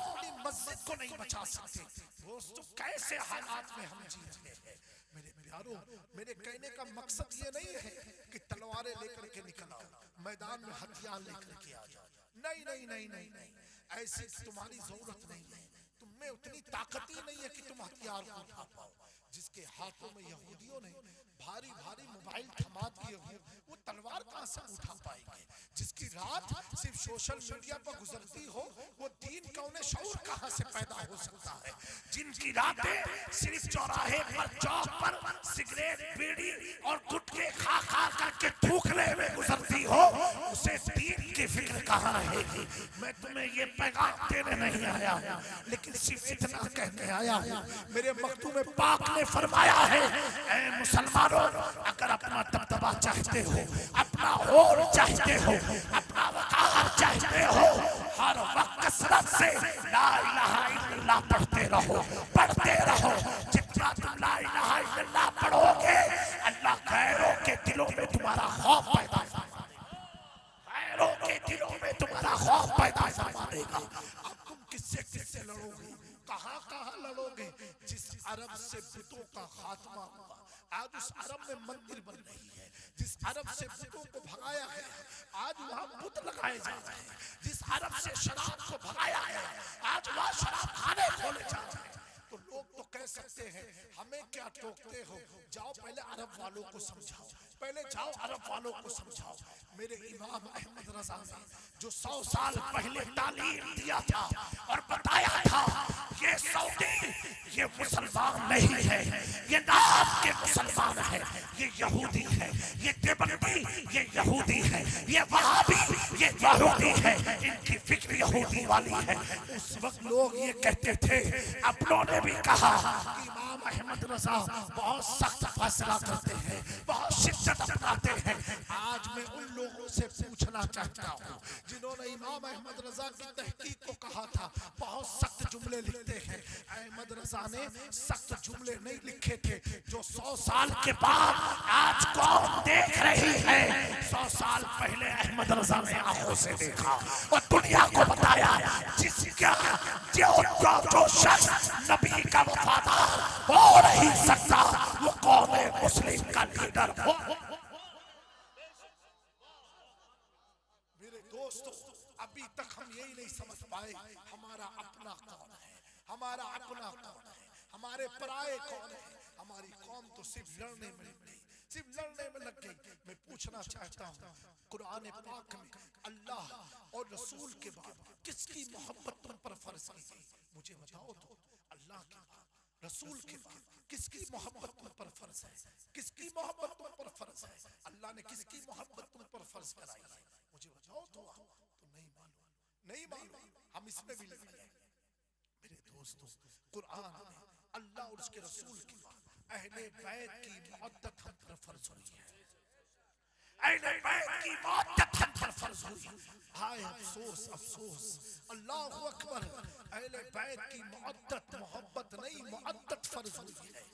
अपनी मस्जिद को नहीं बचा सकते। दोस्तों, कैसे हालात में हम जी रहे हैं। मेरे प्यारों, मेरे कहने का मकसद ये नहीं है कि तलवारें लेकर के निकल आओ, मैदान में हथियार लेकर के आ जाओ। नहीं नहीं नहीं नहीं नहीं, ऐसी तुम्हारी जरूरत नहीं है। तुम में उतनी ताकत ही नहीं है कि तुम हथियार को उठा पाओ। जिसके हाथों में यहूदियों ने भारी भारी मोबाइल थमा दिए हो, वो तलवार कहां से उठा पाएंगे? जिसकी रात सिर्फ सोशल मीडिया पर गुजरती हो, वो दीन का उन्हें शऊर कहां से पैदा हो सकता है? जिनकी रातें सिर्फ चौराहे पर, चौक पर सिगरेट, बीड़ी और गुटखे खा खा करके थूकने में गुजरती हो, उसे दीन की फिक्र कहाँ रहेगी। मैं तुम्हें ये पैगाम देने नहीं आया, लेकिन सिर्फ इतना कहने आया हूँ। मेरे मखदूम पाक ने फरमाया है, ऐ मुसलमानों, अगर अपना दबदबा चाहते हो, अपना होर चाहते हो, अपना वक़ार चाहते हो, हर वक्त कसरत से ला इलाहा इल्लल्लाह पढ़ते रहो, पढ़ते रहो। जितना तुम ला इलाहा इल्लल्लाह पढ़ोगे, अल्लाह गैरों के दिलों में तुम्हारा खौफ पैदा फरमा देगा, गैरों के दिलों में तुम्हारा खौफ पैदा फरमा देगा। अब तुम किससे किससे लड़ोगे, कहाँ कहाँ लड़ोगे। जिस अरब से बुतों का खात्मा हुआ, आज उस अरब में मंदिर बन रही है। जिस अरब से बुतों को भगाया गया, आज वहाँ बुत लगाए जा रहे हैं। जिस अरब से शराब को भगाया गया, आज वहाँ शराब खाने खोले जा रहे हैं। तो लोग तो कह सकते हैं, हमें क्या टोकते हो, जाओ पहले अरब वालों को समझाओ, पहले जाओ अरब वालों को समझाओ। मेरे इमाम अहमद रजा ने जो 100 साल पहले तालीम दिया था और बताया था, ये सऊदी ये मुसलमान नहीं है, ये नाम के मुसलमान है, ये यहूदी है, ये देवबंदी ये यहूदी है, ये वहाबी ये यहूदी है, इनकी फिक्र यहूदी वाली है। उस वक्त लोग ये कहते थे, अपनों ने भी कहा कि इमाम अहमद रजा बहुत सख्त फैसला करते हैं, बहुत शिद्दत अपनाते हैं। आज मैं उन लोगों से पूछना चाहता हूँ जिन्होंने इमाम अहमद रजा की तहकीक को कहा था, बहुत सख्त जुमले लिखते हैं। अहमद रजा ने सख्त जुमले नहीं लिखे थे जो 100 साल के बाद आज कौम देख रही है। 100 साल पहले अहमद रजा ने आंखों से देखा और दुनिया को बताया, जिसका जो शख्स नबी का वफादार हो नहीं सकता, वो कौम मुस्लिम का लीडर हो। मेरे दोस्तों, अभी तक हम यही नहीं समझ पाए हमारा अपना कौन है, हमारा अपना कौन है, हमारे पराये कौन है। हमारी कौम तो सिर्फ लड़ने में लग गई, सिर्फ लड़ने में लग गई। मैं पूछना चाहता हूँ, कुरान पाक में अल्लाह और रसूल के बाद किसकी मोहब्बत तुम पर फर्ज की गई, मुझे बताओ तो। अल्लाह के बाद, रसूल के बाद किसकी मोहब्बत तुम पर फर्ज है, किसकी मोहब्बत तुम पर फर्ज है। अल्लाह ने किसकी मोहब्बत तुम पर फर्ज कराई है, मुझे बताओ तो। तो नहीं मालूम, नहीं मालूम, हम इसमें भी लगे हैं। मेरे दोस्तों, कुरान में अल्लाह और उसके रसूल के बाद अहले बैत की मोहब्बत हम पर फर्ज हुई है, अहले बैत की मोहब्बत हम पर फर्ज हुई। हाय अफसोस, अफसोस, अल्लाहु अकबर, अहले बैत की मोहब्बत नहीं, मोहब्बत फर्ज हुई है।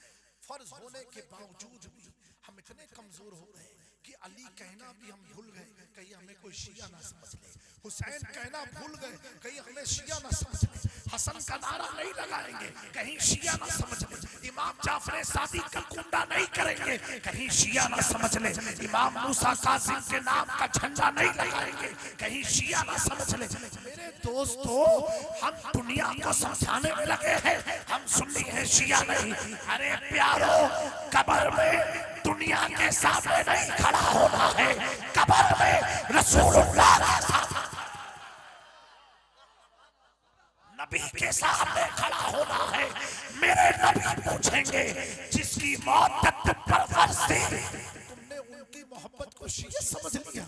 फर्ज होने के बावजूद भी हम इतने कमजोर हो गए कि अली कहना भी हम भूल गए, कहीं हमें कोई शिया ना समझ ले। हुसैन कहना भूल गए, कहीं हमें शिया ना समझ ले। हसन का नारा नहीं लगाएंगे, कहीं शिया ना समझ ले। इमाम जाफर सादिक का कुंडा नहीं करेंगे, कहीं शिया ना समझ ले। इमाम मूसा कासिम के नाम का झंडा नहीं लगाएंगे, कहीं शिया ना समझ ले। मेरे दोस्तों, हम दुनिया को समझाने में लगे हैं, हम सुन्नी हैं, शिया नहीं। अरे प्यारो, कब्र में दुनिया के सामने नहीं खड़ा होना है, कब्र में रसूलुल्लाह के सामने, नबी के सामने खड़ा होना है। मेरे नबी पूछेंगे, जिसकी मोहब्बत तुम पर फर्ज थी, तुमने उनकी मोहब्बत को शिया समझ लिया।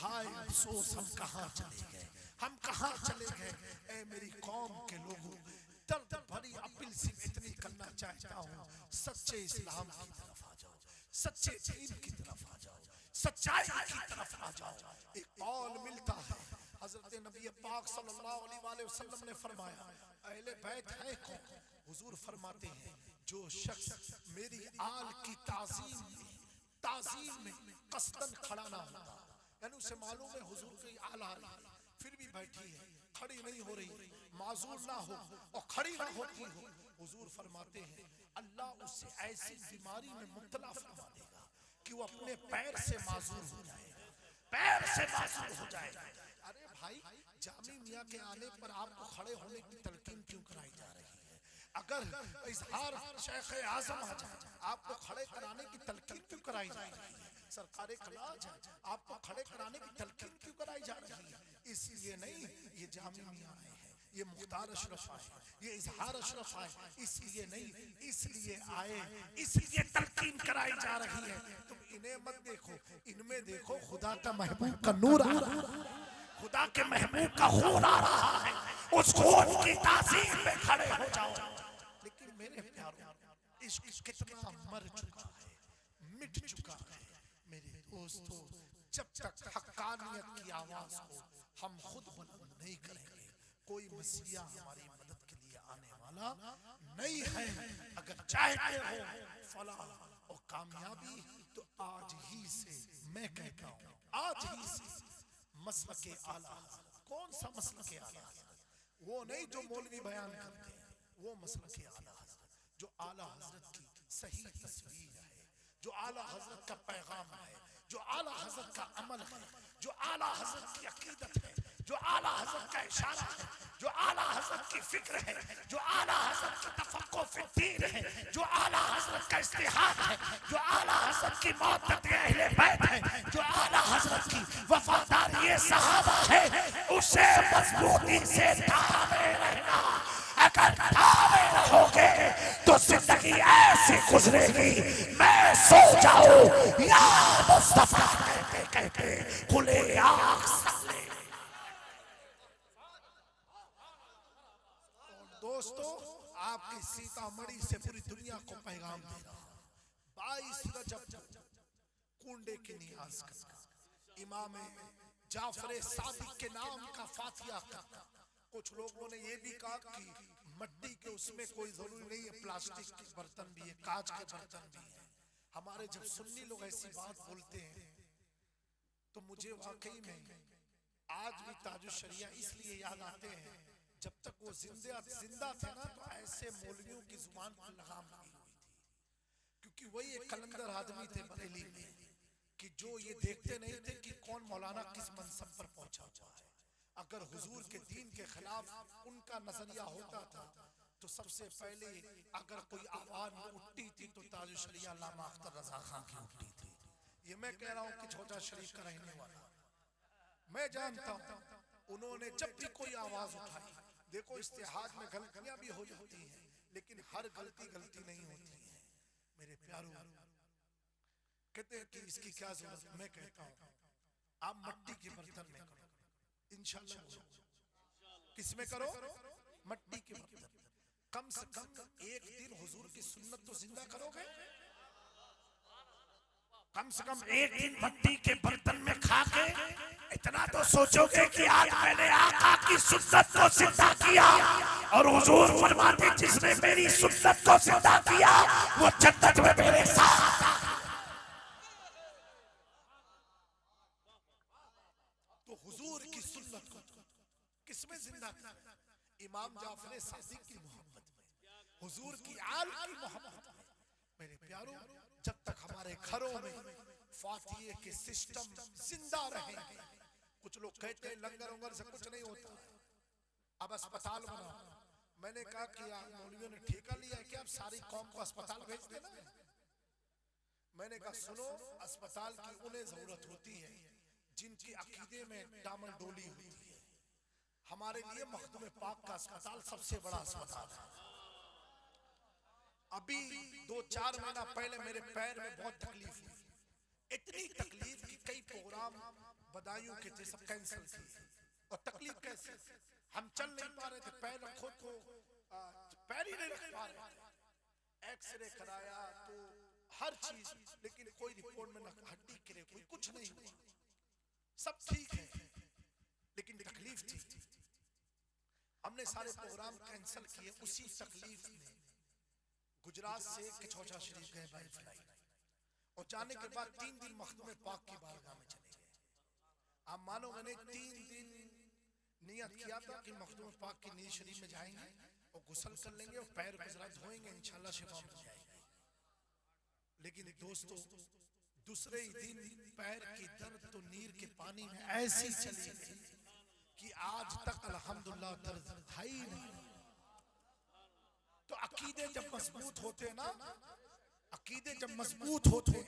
हाय अफसोस, हम कहाँ चले गए, हम कहाँ चले गए। ऐ मेरी कौम के लोगों, दर्द भरी अपील सिर्फ इतनी करना चाहता हूँ, सच्चे इस्लाम की तरफ आ जाओ, सच्चे दीन की तरफ आ जाओ, सच्चाई की तरफ आ जाओ। एक कौल मिलता है, हजरत नबी पाक सल्लल्लाहु अलैहि वसल्लम ने फरमाया, अहले बैत है कौन? हुजूर फरमाते हैं, जो शख्स मेरी आल की ताज़ीम में कसदन खड़ा ना होता, यानी उसे मालूम है हुजूर की आल आ रही, फिर भी बैठी है, खड़ी नहीं हो रही, माजूर ना हो और खड़ी ना होती हो, हुजूर फरमाते हैं अल्लाह उसे ऐसी बीमारी में मुब्तला फरमा देगा कि वो अपने पैर से माजूर हो जाएगा, पैर से माजूर हो जाएगा। अरे भाई, जामी मियां के आने पर आपको खड़े होने की तलकीन क्यों कराई जा रही है? अगर इजहार शेख आजम आ जाए, आपको खड़े कराने की तलकीन क्यों कराई जा रही है? सरकारे कलाज आपको खड़े कराने की तलकीन क्यों कराई जा रही है? इसलिए नहीं, ये जामी मियां आए हैं, ये मुख्तार अशरफ आए, ये इजहार अशरफ आए, इसलिए नहीं, इसलिए आए, इसलिए तलकीन कराई जा रही है। तुम इन्हें मत देखो, इनमें देखो खुदा का महबूब का नूर आ रहा है, खुदा के महबूब का खून आ रहा है, उस खून की तासीर में खड़े हो जाओ। लेकिन मेरे प्यारों, इश्क कितना मर चुका है, मिट चुका है। मेरे दोस्तों, जब तक हक्कानियत की आवाज को हम खुद बुलंद नहीं करेंगे, कोई मसीहा हमारी मदद के लिए आने वाला नहीं है। अगर चाहते हो फलाह और कामयाबी, तो आज ही से मैं कहता हूँ, आज ही से मसलके आला, कौन सा मसलके आला? वो नहीं जो मौलवी बयान करते हैं, वो मसलके आला जो आला हजरत की सही तस्वीर है, जो आला हजरत का पैगाम है, जो आला हजरत का अमल है, जो आला हजरत की अकीदत है, जो आला हजरत का इशारा है, जो आला हजरत की फिक्र है, जो आला हजरत की तफक्कुर फी दीन है, जो आला हजरत का इस्तिहाद है, जो आला हजरत की मोहब्बत अहले बैत है, जो आला हजरत की वफादारी सहाबा है, उसे मजबूती से थामे रहना। अगर थामे रहोगे तो जिंदगी ऐसी गुजरेगी, मैं सो जाऊं या मुस्तफा कहते कहते खुले आँख साले। दोस्तों, आपकी सीतामढ़ी से पूरी दुनिया को पैगाम दे रहा हूं। 22 रजब कुंडे के नियाज करना, इमाम जाफर सादिक के नाम का फातिहा करना। कुछ लोगों ने ये भी कहा कि मट्टी के उसमें कोई जरूरी नहीं है, प्लास्टिक के बर्तन भी है, कांच के बर्तन भी है। हमारे जब सुन्नी लोग ऐसी बात बोलते हैं तो मुझे वाकई में आज भी ताजुश शरिया इसलिए याद आते हैं, जब तक वो जिंदा थे ना, तो ऐसे मौलवियों की जुबान पर लगाम लगी हुई थी, क्योंकि वही एक कलंदर आदमी थे बरेली में कि जो ये देखते नहीं थे कि कौन मौलाना किस मनसब पर पहुंचा हुआ है। अगर हुजूर के दीन के खिलाफ उनका नजरिया होता था तो सबसे पहले अगर कोई आवाज उठती थी तो ताजुश शरिया अल्लामा अख्तर रजा खान की उठती थी। ये मैं कह रहा हूँ कि छोटा शरीफ का रहने वाला, मैं जानता हूँ उन्होंने जब भी कोई आवाज उठाई, देखो इस्तिहाद में गलतियां भी हो जाती हैं, लेकिन हर गलती गलती नहीं होती है। मेरे प्यारों, कहते हैं कि इसकी क्या जरूरत, मैं कहता हूँ आप मट्टी के बर्तन में करो, इंशाल्लाह। किसमें करो? मट्टी के बर्तन। कम से कम एक दिन हुजूर की सुन्नत तो जिंदा करोगे, कम से कम एक दिन मट्टी के बर्तन में खा के इतना तो सोचोगे कि आज मैंने आका की सुन्नत को जिंदा किया। और हुजूर फरमाते जिसने मेरी सुन्नत को जिंदा किया वो जन्नत में मेरे साथ। तो हुजूर की सुन्नत को किसमें जिंदा किया? इमाम जाफर सादिक की मोहब्बत में, हुजूर की आल की मोहब्बत में। मेरे प्यारों, जब तक हमारे घरों में फातिहे के सिस्टम जिंदा रहेंगे, कुछ लोग कहते हैं लंगर उंगर से कुछ नहीं होता, अब अस्पताल बनाओ। मैंने कहा कि मौलवियों ने ठेका लिया है कि अब सारी कौम को अस्पताल भेज देना है। मैंने कहा सुनो, अस्पताल की उन्हें जरूरत होती है जिनकी अकीदे में डामल डोली होती है। हमारे लिए मखदूम पाक का अस्पताल सबसे बड़ा अस्पताल है। अभी 2-4 महीना पहले मेरे पैर में बहुत तकलीफ हुई, इतनी तकलीफ कि कई प्रोग्राम बदायूं के थे सब कैंसिल किए। और तकलीफ कैसे, हम चल नहीं पा रहे थे, पैर खुद को पैर ही नहीं रख पा रहे थे। एक्सरे कराया तो हर चीज, लेकिन कोई रिपोर्ट में न हड्डी गिरे, कोई कुछ नहीं हुआ, सब ठीक है, लेकिन तकलीफ थी। हमने सारे प्रोग्राम कैंसिल किए। उसी तकलीफ में गुजरात से किचौचा शरीफ गए बाय फ्लाइट, और जाने के बाद 3 दिन मखदूम पाक की बारगाह में चले गए। आप मानो मैंने 3 दिन नियत किया था कि मखदूम पाक की नीज शरीफ में जाएंगे और गुस्ल कर लेंगे और पैर को जरा धोएंगे, इंशाल्लाह शिफा मिल जाएगी। लेकिन दोस्तों, दूसरे ही दिन पैर की दर्द तो नीर के पानी में ऐसी चली गई कि आज तक अल्हम्दुलिल्लाह दर्द है ही नहीं। तो अकीदे जब मजबूत होते ना, अकीदे जब मजबूत होते,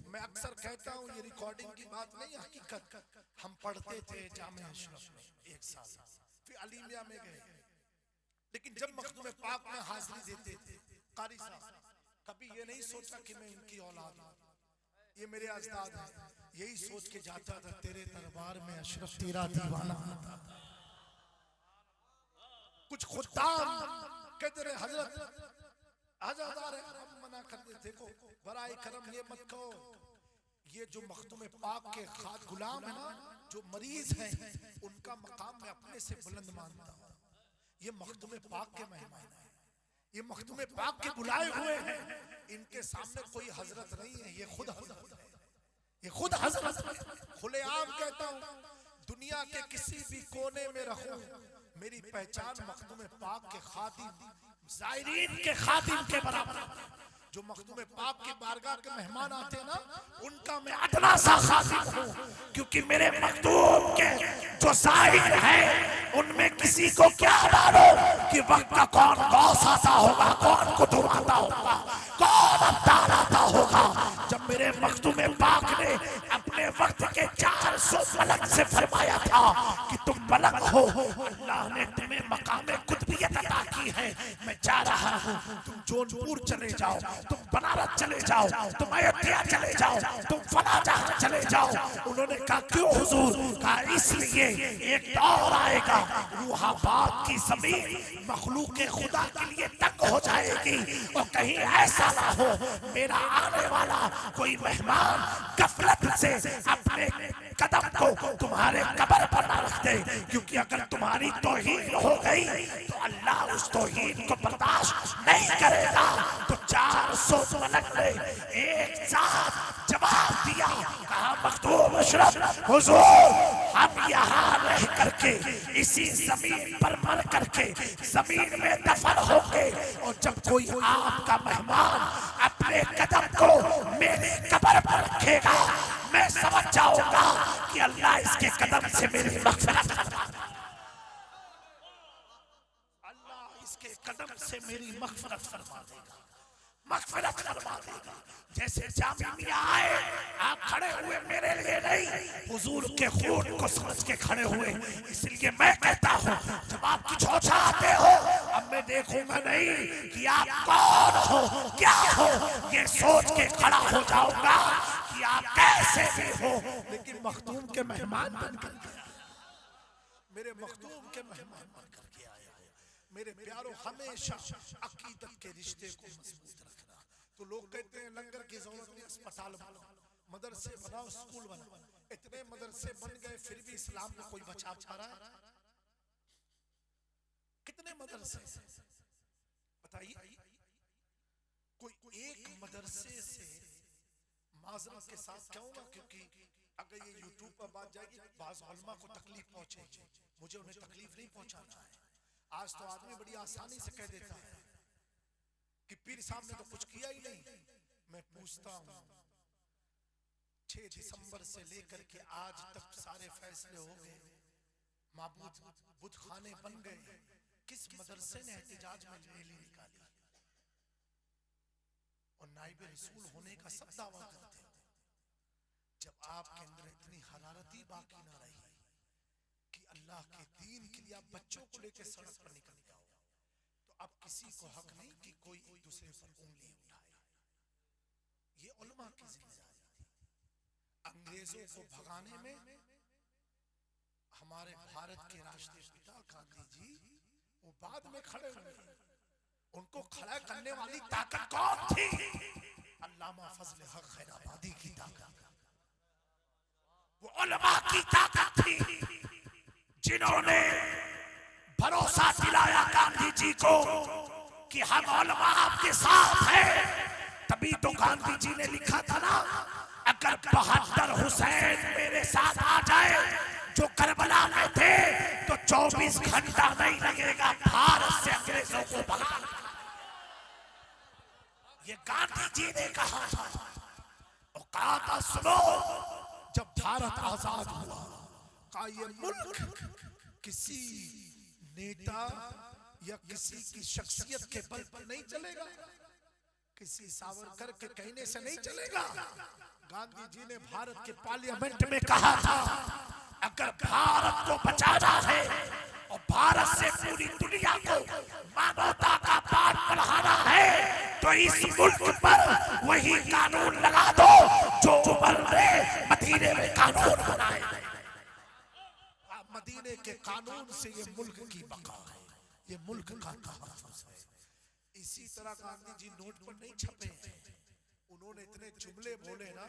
मैं अक्सर कहता हूँ ये रिकॉर्डिंग की बात नहीं, हकीकत। हम पढ़ते थे जामे अशरफ में 1 साल, फिर अलीमिया में गए, लेकिन जब मखदूम पाक में हाजिरी देते थे कारी साहब, कभी ये नहीं सोचा कि मैं इनकी औलाद हूं, ये मेरे अजदाद हैं, यही सोच के जाता था तेरे दरबार में अशरफ तेरा दीवाना आता था। कुछ खुद्दाम कहते रहे हजरत आजादार है, हम मना कर देते को बराए करम ये मत कहो, ये जो मखदूम पाक के खाद गुलाम है ना, जो मरीज हैं, उनका मकाम मैं अपने से बुलंद मानता हूँ। ये मखदूम पाक के मेहमान हैं, ये मखदूम पाक के बुलाए हुए हैं, इनके सामने कोई हजरत नहीं है, ये खुद हजरत है, ये खुद हजरत है। खुलेआम कहता हूँ, दुनिया के किसी भी कोने में रहूं, मेरी पहचान मखदूम पाक के खादिम ज़ायरीन के खादिम के बराबर। जो मखदूम पाक की बारगाह के मेहमान आते हैं ना, उनका मैं अदना सा खादिम हूँ, क्योंकि मेरे मखदूम के जो ज़ाहिर है उनमें किसी को क्या मालूम कि वक्त का कौन गौस आता होगा, कौन कुतुब आता होगा, कौन अब्दाल आता होगा। जब मेरे मखदूम पाक ने अपने वक्त के 400 मलक से फरमाया था कि तुम मलक हो, अल्लाह ने तुम्हें मकाम कुतुबियत अता की है, मैं जा रहा हूँ, तुम जौनपुर चले जाओ, तुम बनारस चले जाओ, तुम अयोध्या चले जाओ, तुम फला जहां चले जाओ। उन्होंने कहा क्यों हुजूर? कहा इसलिए एक दौर आएगा, रूहाबाद की जमीन मखलूक खुदा के लिए तंग हो जाएगी, और कहीं ऐसा ना हो मेरा आने वाला कोई मेहमान गफलत से अपने कदम को तुम्हारे कब्र पर ना रख दे, क्योंकि अगर तुम्हारी तौहीन हो गई तो अल्लाह उस तौहीन को बर्दाश्त नहीं करेगा। तो 400 मलक ने एक साथ जवाब दिया, कहा मखदूम अशरफ हुजूर, हम यहाँ रह करके इसी जमीन पर मर करके जमीन में दफन होंगे, और जब कोई आपका मेहमान अपने कदम को मेरे कब्र पर रखेगा, मैं समझ जाऊंगा कि अल्लाह इसके कदम से मेरी मग़फ़िरत करवा देगा, अल्लाह इसके कदम से मेरी मग़फ़िरत फरमा देगा, मग़फ़िरत फरमा देगा। जैसे जामिया आए, आप खड़े हुए मेरे लिए नहीं, हुजूर के खून को समझ के खड़े हुए। इसलिए मैं कहता हूँ, जब आप किछोछा आते हो, अब मैं देखूंगा नहीं कि आप कौन हो, क्या हो, ये सोच के खड़ा हो जाऊंगा कि आप कैसे भी हो, लेकिन मखदूम के मेहमान बनकर मेरे मखदूम के मेहमान बनकर के आया है। मेरे प्यारों, हमेशा अकीदत के रिश्ते को मजबूत रखना। तो लोग कहते हैं लंगर की जरूरत नहीं, अस्पताल बनाओ, मदरसे बनाओ, स्कूल बनाओ। इतने मदरसे बन गए, फिर भी इस्लाम को कोई बचा पा रहा है? कितने मदरसे बताइए? कोई एक मदरसे से माजरत के साथ कहूंगा, क्योंकि अगर ये यूट्यूब पर बात जाएगी बाज़ उलमा को तकलीफ पहुंचेगी, मुझे उन्हें तकलीफ नहीं पहुंचाना है। आज तो आदमी बड़ी आसानी से कह देता है कि पीर साहब ने तो कुछ किया ही नहीं। मैं पूछता हूं, 6 दिसंबर से लेकर के आज तक सारे फैसले हो गए, माबूद बुत खाने बन गए, किस मदरसे ने एहतिजाज में रैली निकाली? और नाइब रसूल होने का सब दावा करते हो। जब आपके अंदर इतनी हरारती बाकी ना रही कि अल्लाह के दीन के लिए आप बच्चों को लेकर सड़क पर निकल जाओ, तो अब किसी को हक नहीं कि कोई एक दूसरे पर उंगली उठाए। ये उलमा की जिम्मेदारी थी। अंग्रेजों को भगाने में हमारे भारत के राष्ट्रीय पिता गांधी जी वो बाद में खड़े हुए। उनको खड़ा करने वाली ताकत कौन थी? अल्लामा फजल हक खैराबादी की ताकत, वो उलमा की ताकत थी, जिन्होंने भरोसा दिलाया गांधी जी को कि हम उलमा आपके साथ हैं। तभी तो गांधी जी ने लिखा था ना, अगर 72 हुसैन मेरे साथ आ जाए जो करबला में थे, तो 24 घंटा नहीं लगेगा भारत से अंग्रेजों को भगाना। ये गांधी जी ने कहा था, और कहा था सुनो, जब भारत आजाद हुआ, का ये मुल्क किसी नेता या किसी की शख्सियत के बल पर नहीं चलेगा, किसी सावरकर के कहने से नहीं चलेगा। गांधी जी ने भारत के पार्लियामेंट में कहा था, अगर भारत को बचाना है और भारत से पूरी दुनिया को इस मुल्क पर वही कानून लगा दो जो उमर ने मदीने में कानून बनाए। मदीने के कानून से ये मुल्क की बका है, ये मुल्क का तहफ़्फ़ुज़ है। इसी तरह गांधी जी नोट पर नहीं छपे हैं, उन्होंने इतने जुमले बोले ना,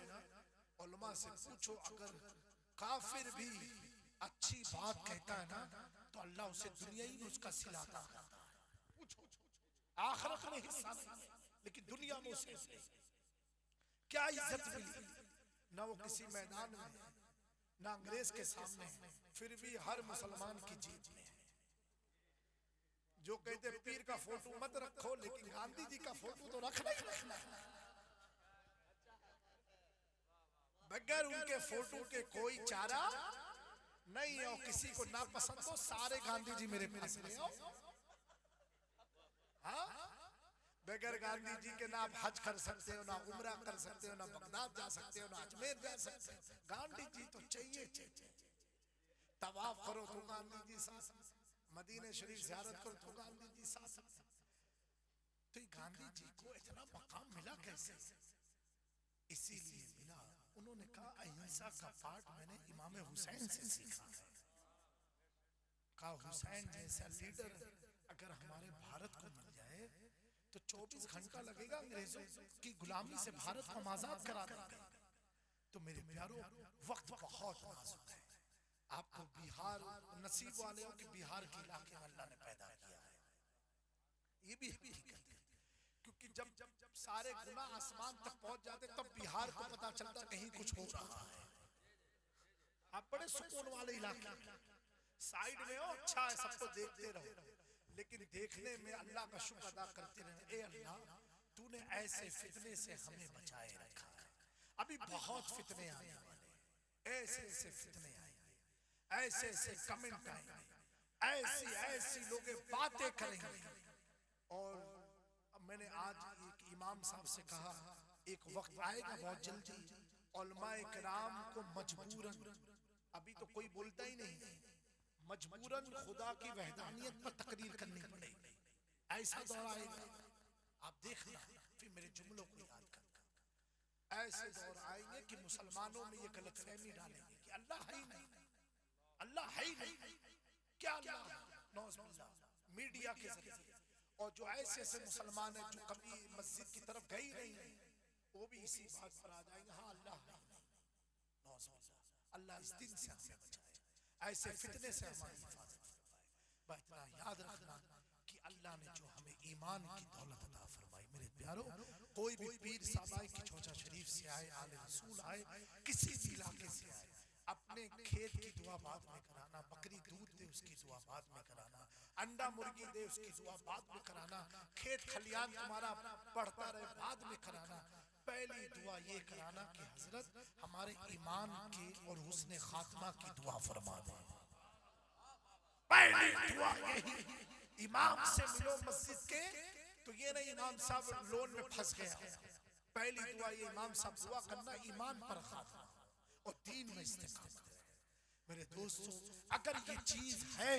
उलमा से पूछो अगर काफिर भी अच्छी बात कहता है ना तो अल्लाह उसे दुनिया ही में उसका सिलाता है। पूछो, आखिरत में हिस्सा नहीं, लेकिन दुनिया में उसे क्या इज्जत मिली? ना वो किसी मैदान में, ना अंग्रेज के सामने, फिर भी हर मुसलमान की जीत में है। जो कहते पीर का फोटो मत रखो, लेकिन गांधी जी का फोटो तो रखना ही रखना। बगैर उनके फोटो के कोई चारा नहीं है। और किसी को ना पसंद हो, सारे गांधी जी मेरे पास ले आओ। हाँ, बगैर गांधी जी के ना आप हज कर सकते हो, ना उम्रा कर सकते हो, ना बगदाद जा सकते हो, ना अजमेर जा सकते हो। गांधी जी तो चाहिए चाहिए। तवाफ करो तो गांधी जी साथ, मदीने शरीफ ज़ियारत करो तो गांधी जी साथ। तो गांधी जी को इतना मकाम मिला कैसे? इसीलिए मिला, उन्होंने कहा अहिंसा का पाठ मैंने इमाम हुसैन से सीखा है। कहा हुसैन जैसा लीडर अगर हमारे भारत को मिल जाए तो 24 घंटा लगेगा अंग्रेजों की गुलामी से भारत को आजाद करा देंगे। तो मेरे प्यारों, वक्त बहुत नाजुक है। आपको बिहार नसीब वाले हो कि बिहार के इलाके में अल्लाह ने पैदा किया है, ये भी हकीकत है। क्योंकि जब सारे गुनाह आसमान तक पहुंच जाते तब बिहार को पता चलता कहीं कुछ हो रहा है। आप बड़े सुकून वाले इलाके साइड में हो, अच्छा है, सबको देखते रहो, लेकिन देखने में अल्लाह का शुक्र अदा करते रहे। ए अल्लाह, तूने ऐसे फितने से हमें बचाए रखा है। अभी बहुत फितने आने वाले, ऐसे ऐसे फितने आएंगे, ऐसे ऐसे कमेंट आएंगे, ऐसी ऐसी लोग बातें करेंगे। और मैंने आज एक इमाम साहब से कहा, एक वक्त आएगा बहुत जल्दी, उलमाए किराम को मजबूरन, अभी तो कोई बोलता ही नहीं, मजबूरन खुदा की वहदानियत पर तकरीर करनी पड़ेगी। ऐसा दौर आएगा, आप देखना, फिर मेरे जुमलों को याद करना। ऐसे दौर आएंगे कि मुसलमानों में ये गलतफहमी डालेंगे कि अल्लाह है ही नहीं, अल्लाह है ही नहीं। क्या अल्लाह? नौज़ुबिल्लाह, मीडिया के जरिए। और जो ऐसे ऐसे मुसलमान हैं जो कभी मस्जिद की तरफ गए ही नहीं है, वो भी इसी बात पर आ जाएंगे, हाँ अल्लाह है नहीं। नौज़ुबिल्लाह, अल्लाह इस दिन से हमें बचाए, ऐसे फितने से हमारी हिफाजत फरमाए। इतना याद रखना कि अल्लाह ने जो हमें ईमान की दौलत अता फरमाई। मेरे प्यारों, कोई भी पीर साहब आए कि चौचा शरीफ से आए, आले रसूल आए, किसी भी इलाके से आए, अपने खेत की दुआ बाद में कराना, बकरी दूध दे उसकी दुआ बाद में कराना, अंडा मुर्गी दे उसकी दुआ बाद में कराना, खेत खलियान तुम्हारा बढ़ता रहे बाद में कराना। पहली दुआ ये कराना कि हजरत हमारे ईमान के और हुस्ने खात्मा की दुआ फरमा दे। पहली दुआ यही, इमाम से मिलो मस्जिद के तो ये नहीं इमाम साहब लोन में फंस गया। पहली दुआ ये इमाम साहब दुआ करना ईमान पर खात्मा और दीन में इस्तेकामत है। मेरे दोस्तों, अगर ये चीज है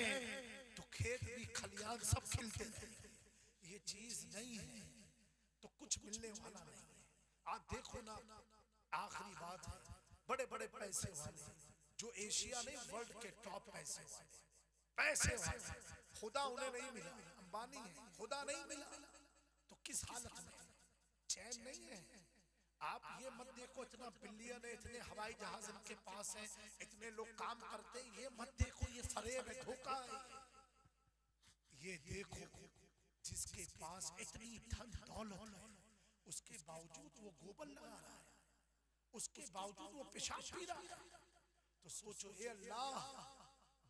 तो खेत भी खलियान सब खिलते रहेंगे। ये चीज नहीं है तो कुछ मिलने वाला नहीं है। आप देखो ना, आखिरी बात है, बड़े बड़े पैसे वाले जो एशिया नहीं वर्ल्ड के टॉप पैसे वाले, खुदा उन्हें नहीं मिला, अंबानी है, खुदा नहीं मिला तो किस हालत में? चैन नहीं है। आप ये मत देखो इतना बिलियन है, इतने हवाई जहाज इनके पास हैं, इतने लोग काम करते हैं, ये मत देखो ये फरेब है, धोखा है। ये देखो जिसके पास इतनी धन दौलत है, उसके बावजूद वो गोबर लगा रहा है, उसके बावजूद वो पेशाब पी रहा है। तो सोचो, ए अल्लाह,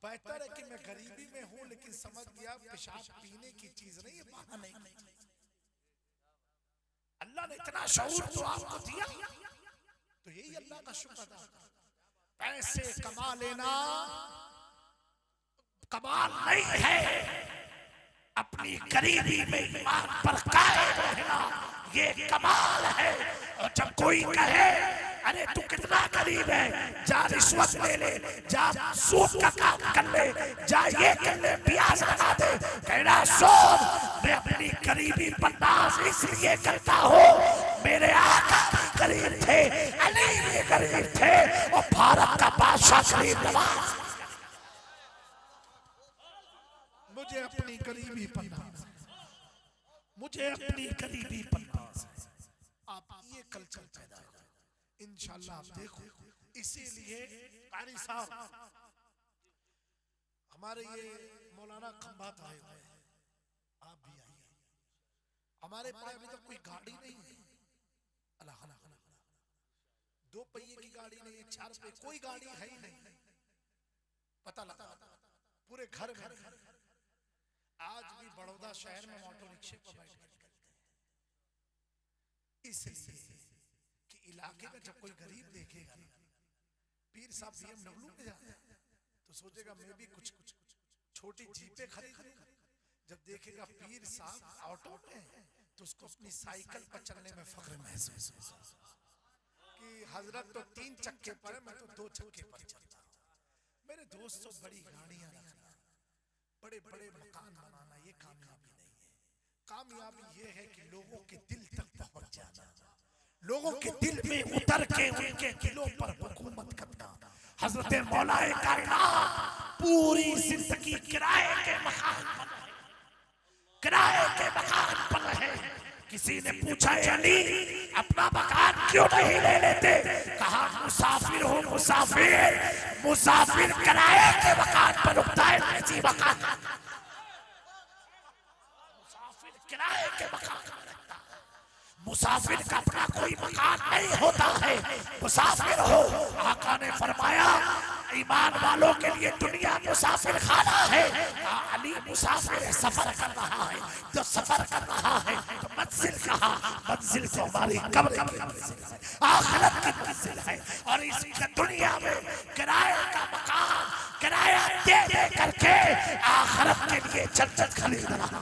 बेहतर है कि मैं गरीबी में हूं लेकिन समझ गया पेशाब पीने की चीज नहीं है, बहाने की चीज। अल्लाह ने इतना शऊर तो आपको दिया, तो यही अल्लाह का शुक्र अदा करो। पैसे कमा लेना कमाल नहीं है, अपनी गरीबी में ईमान पर कायम रहना ये कमाल है। और जब कोई कहे अरे तू कितना गरीब है, जा रिश्वत ले ले, जा सूद का काम कर ले, जा ये कर ले, ब्याज लगा दे, कहना सूद मैं अपनी गरीबी बर्दाश्त इसलिए करता हूँ, मेरे आका भी गरीब थे, अली भी गरीब थे और भारत का बादशाह गरीब नवाज। मुझे अपनी गरीबी पर नाज है, मुझे अपनी गरीबी पर नाज है। आप ये कल्चर पैदा करें इंशाल्लाह। आप देखो, इसीलिए कारी साहब हमारे ये मौलाना खंभात आए हुए हैं, आप भी आइए। हमारे पास अभी तक कोई गाड़ी नहीं है, अल्लाह अल्लाह अल्लाह, 2 पहिए की गाड़ी नहीं है, 4 पहिए कोई गाड़ी है ही नहीं। पता लगा पूरे घर में आज भी बड़ौदा शहर में ऑटो रिक्शे पर बैठ कर निकलते हैं, इसलिए कि इलाके में जब कोई गरीब देखेगा ना, पीर साहब BMW में जाते हैं तो सोचेगा मैं भी कुछ छोटी जीपे खरीद लूं। जब देखेगा पीर साहब ऑटो में तो उसको अपनी साइकिल पर चलने में फख्र महसूस होगा कि हजरत तो 3 चक्के पर है, मैं तो 2 चक्के पर चलता हूं। मेरे दोस्तों, बड़ी गाड़ियां रखना, बड़े बड़े मकान बनाना ये कामयाबी नहीं है। कामयाबी ये है कि लोगों के दिल तक पहुंच जाना, लोगों के दिल में उतर के उनके दिलों पर हुकूमत करना। हजरत मौलाए कायनात पूरी जिंदगी किराए के मकान पर रहे, किराए के मकान पर रहे। किसी ने पूछा, अली अपना मकान क्यों नहीं ले लेते? कहा मुसाफिर हो, मुसाफिर मुसाफिर किराए के मकान पर रुकता है, ऐसी मकान मुसाफिर किराए के मकान पर रहता है। मुसाफिर का अपना कोई मकान नहीं होता है, मुसाफिर हो। आका ने फरमाया ईमान वालों के लिए दुनिया मुसाफिर खाना है। अली मुसाफिर सफर कर रहा है, जो सफर कर रहा है तो मंजिल कहा, मंजिल तो हमारी कब्र की मंजिल है, आखिरत की मंजिल है। और इस दुनिया में किराए का मकान किराया दे दे करके आखिरत के लिए जन्नत खरीद रहा।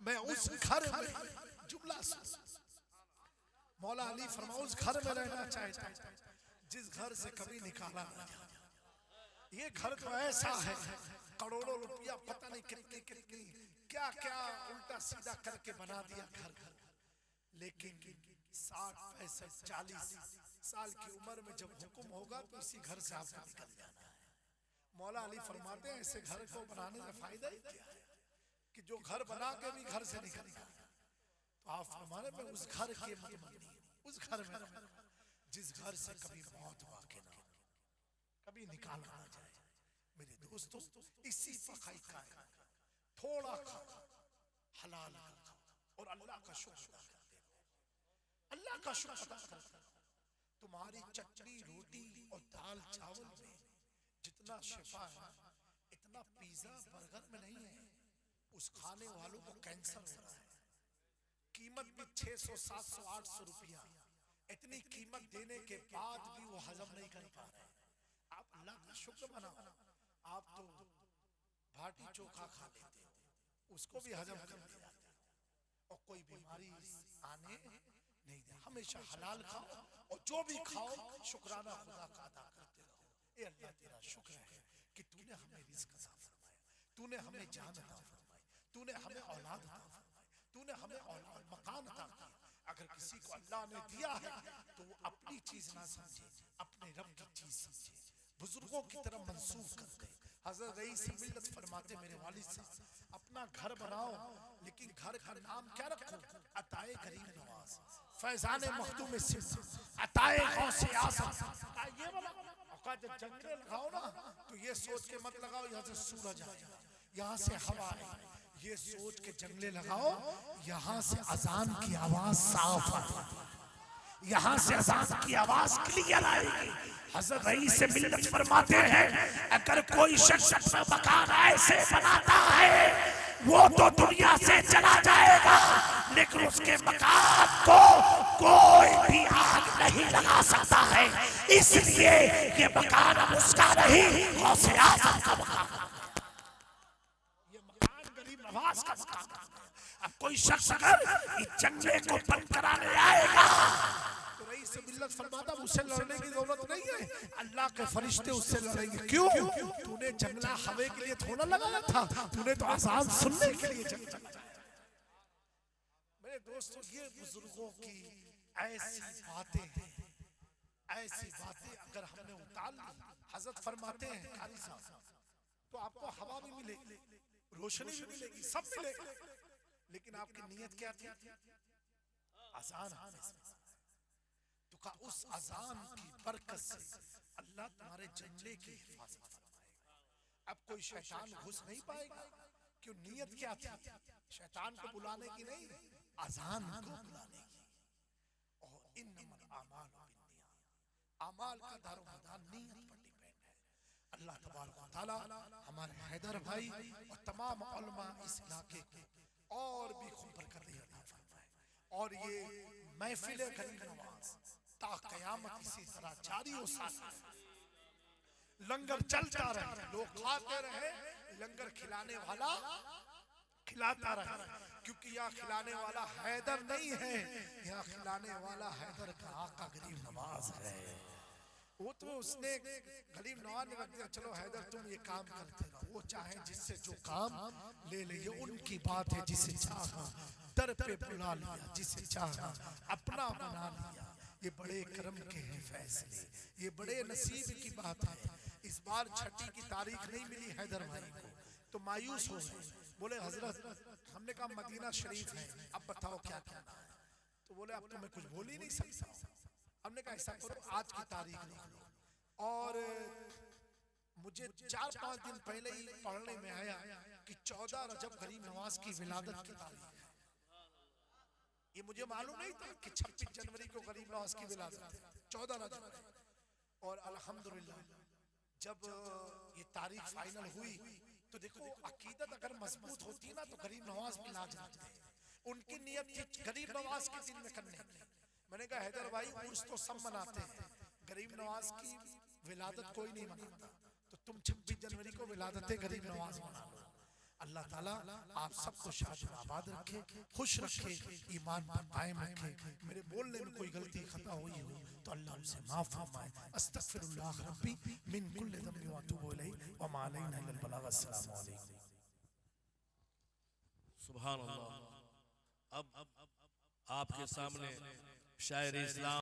मैं उस घर में जुमला मौला अली फरमाओ उस घर में रहना चाहता हूं जिस घर से कभी निकाला नहीं जाता। ये घर तो ऐसा है, करोड़ों रुपया पता नहीं कितनी कितनी क्या क्या उल्टा सीधा करके बना दिया घर, लेकिन 60 65 40 साल की उम्र में जब हुक्म होगा तो इसी घर से आपको निकल जाना है। मौला अली फरमाते हैं ऐसे घर को बनाने का फायदा ही क्या है कि जो घर बना के भी घर से निकल जाए। तो आप फरमाने में उस घर के मतलब उस घर में जिस घर से कभी मौत वाक़ई ना हो, कभी निकाला ना जाए। मेरे दोस्तों, इसी वक़्त का थोड़ा खा, हलाल खा और अल्लाह का शुक्र अदा करते रहो, अल्लाह का शुक्र अदा करते रहो। तुम्हारी चटनी रोटी और दाल चावल में जितना शिफा है इतना पिज्जा बर्गर में नहीं है। उस खाने वालों को कैंसर हो रहा है, कीमत भी 600 700 800 रुपया, इतनी कीमत देने के बाद भी वो हजम नहीं कर पा रहे। आप अल्लाह का शुक्र मनाओ। आप तो भाटी चोखा खा लेते हो, उसको भी हजम कर दिया और कोई बीमारी आने नहीं दे। हमेशा हलाल खाओ और जो भी खाओ शुक्राना खुदा का अदा करते रहो। ए अल्लाह तेरा शुक्र है कि तूने हमें रिज़्क अता फरमाया, तूने हमें जान अता फरमाई, तूने हमें औलाद अता फरमाई, तूने हमें औलाद मकान अता किया। अगर किसी को अल्लाह ने दिया है तो वो अपनी चीज ना समझे, अपने रब की चीज समझे, बुजुर्गों की तरह मंसूब कर दे। हजरत रईस मिल्लत फरमाते मेरे वालिद साहब, अपना घर बनाओ लेकिन घर का नाम क्या रखो? अताए गरीब नवाज, फैजाने मखदूम सिम, अताए गौसे आज़म। ये वाला जब जंगले लगाओ ना तो ये सोच के मत लगाओ यहाँ से सूरज आए, यहाँ से हवा आए, ये सोच के जंगले लगाओ यहाँ से अजान की आवाज साफ आएगी, यहाँ से अजान की आवाज क्लियर आएगी। हज़रत रईस मिल्लत फरमाते हैं अगर कोई शख्स अपना मकान ऐसे बनाता है वो तो दुनिया से चला जाएगा लेकिन उसके मकान को कोई भी आग नहीं लगा सकता है। इसलिए ये मकान अब उसका नहीं, गौसे आज़म का मकान, ये मकान गरीब नवाज का मकान। अब कोई शख्स अगर इस जंगले को बंद कराने आएगा तो रईस मिल्लत फरमाता उससे लड़ने की जरूरत नहीं है, अल्लाह के फरिश्ते उससे लड़ेंगे। क्यों? तूने जंगला हवे के लिए थोड़ा लगाया था, तूने तो आजान सुनने के लिए जंगला लगाया। दोस्तों ये बुजुर्गों की ऐसी बातें हैं, ऐसी बातें अगर हमने उतार ली, हजरत फरमाते हैं कारी साहब, तो आपको हवा भी मिलेगी, रोशनी भी मिलेगी, सब मिलेगा, लेकिन आपकी नीयत क्या थी? अजान आने से। तो कहा उस अजान की बरकत से अल्लाह तुम्हारे जमले की हिफाजत फरमाएगा। अब कोई शैतान घुस नहीं पाएगा। क्यों? नीयत क्या थी? शैतान को बुलाने की नहीं, अजान को बुलाने की। और इन्नमल आमाल बिन्नियात, अमाल का दारोमदार नीयत पर डिपेंड है। अल्लाह तबारक व तआला हमारे हैदर भाई और तमाम उलमा इस इलाके के और भी खूब बरकत अता फरमाए। और ये महफिल गरीब नवाज ता कयामत इसी तरह जारी हो सकती, लंगर चलता रहे, लोग खाते रहे, लंगर खिलाने वाला खिलाता रहे, क्योंकि यहाँ खिलाने वाला हैदर नहीं है, यहाँ खिलाने वाला हैदर का आका गरीब नवाज है। वो तो उसने गरीब नवाज ने रख दिया, चलो हैदर तुम ये काम करते रहो, वो चाहे जिससे जो काम ले ले, ये उनकी बात है। जिसे चाहा दर पे बुला लिया, जिसे चाहा अपना बना लिया। ये बड़े करम के हैं फैसले, ये बड़े नसीब की बात है। इस बार छठी की तारीख नहीं मिली हैदर भाई को, तो मायूस हो गए। बोले हजरत, हमने कहा मदीना शरीफ है, अब बताओ क्या करना है। तो बोले अब तो मैं कुछ बोल ही नहीं सकता। हमने कहा ऐसा करो, आज की तारीख लिख लो। और मुझे 4-5 दिन पहले ही पढ़ने में आया कि 14 रजब गरीब नवाज की विलादत की तारीख है। ये मुझे मालूम नहीं था कि 26 जनवरी को गरीब नवाज की विलादत है, 14 रजब। और अल्हम्दुलिल्लाह जब ये तारीख फाइनल हुई तो देखो, अकीदत अगर मजबूत होती ना तो गरीब नवाज में लाज रखते। उनकी नियत थी गरीब नवाज के दिन में करने की। मैंने कहा हैदर भाई, उर्स तो सब मनाते हैं, गरीब नवाज की विलादत कोई नहीं मनाता, तो तुम 26 जनवरी को विलादत गरीब नवाज मना लो। अल्लाह ताला आप सबको शाद आबाद रखे, खुश रखे, ईमान पर कायम रखे। मेरे बोलने में कोई गलती खता हुई हो तो अल्लाह उनसे माफ फरमाए। अस्तगफिरुल्लाह रब्बी मिन कुल्लि ज़ंबि व अतूबु इलैहि व मा अलैना इल्लल बलाग। अस्सलामु अलैकुम। सुभान अल्लाह। अब आपके सामने शायर इस्लाम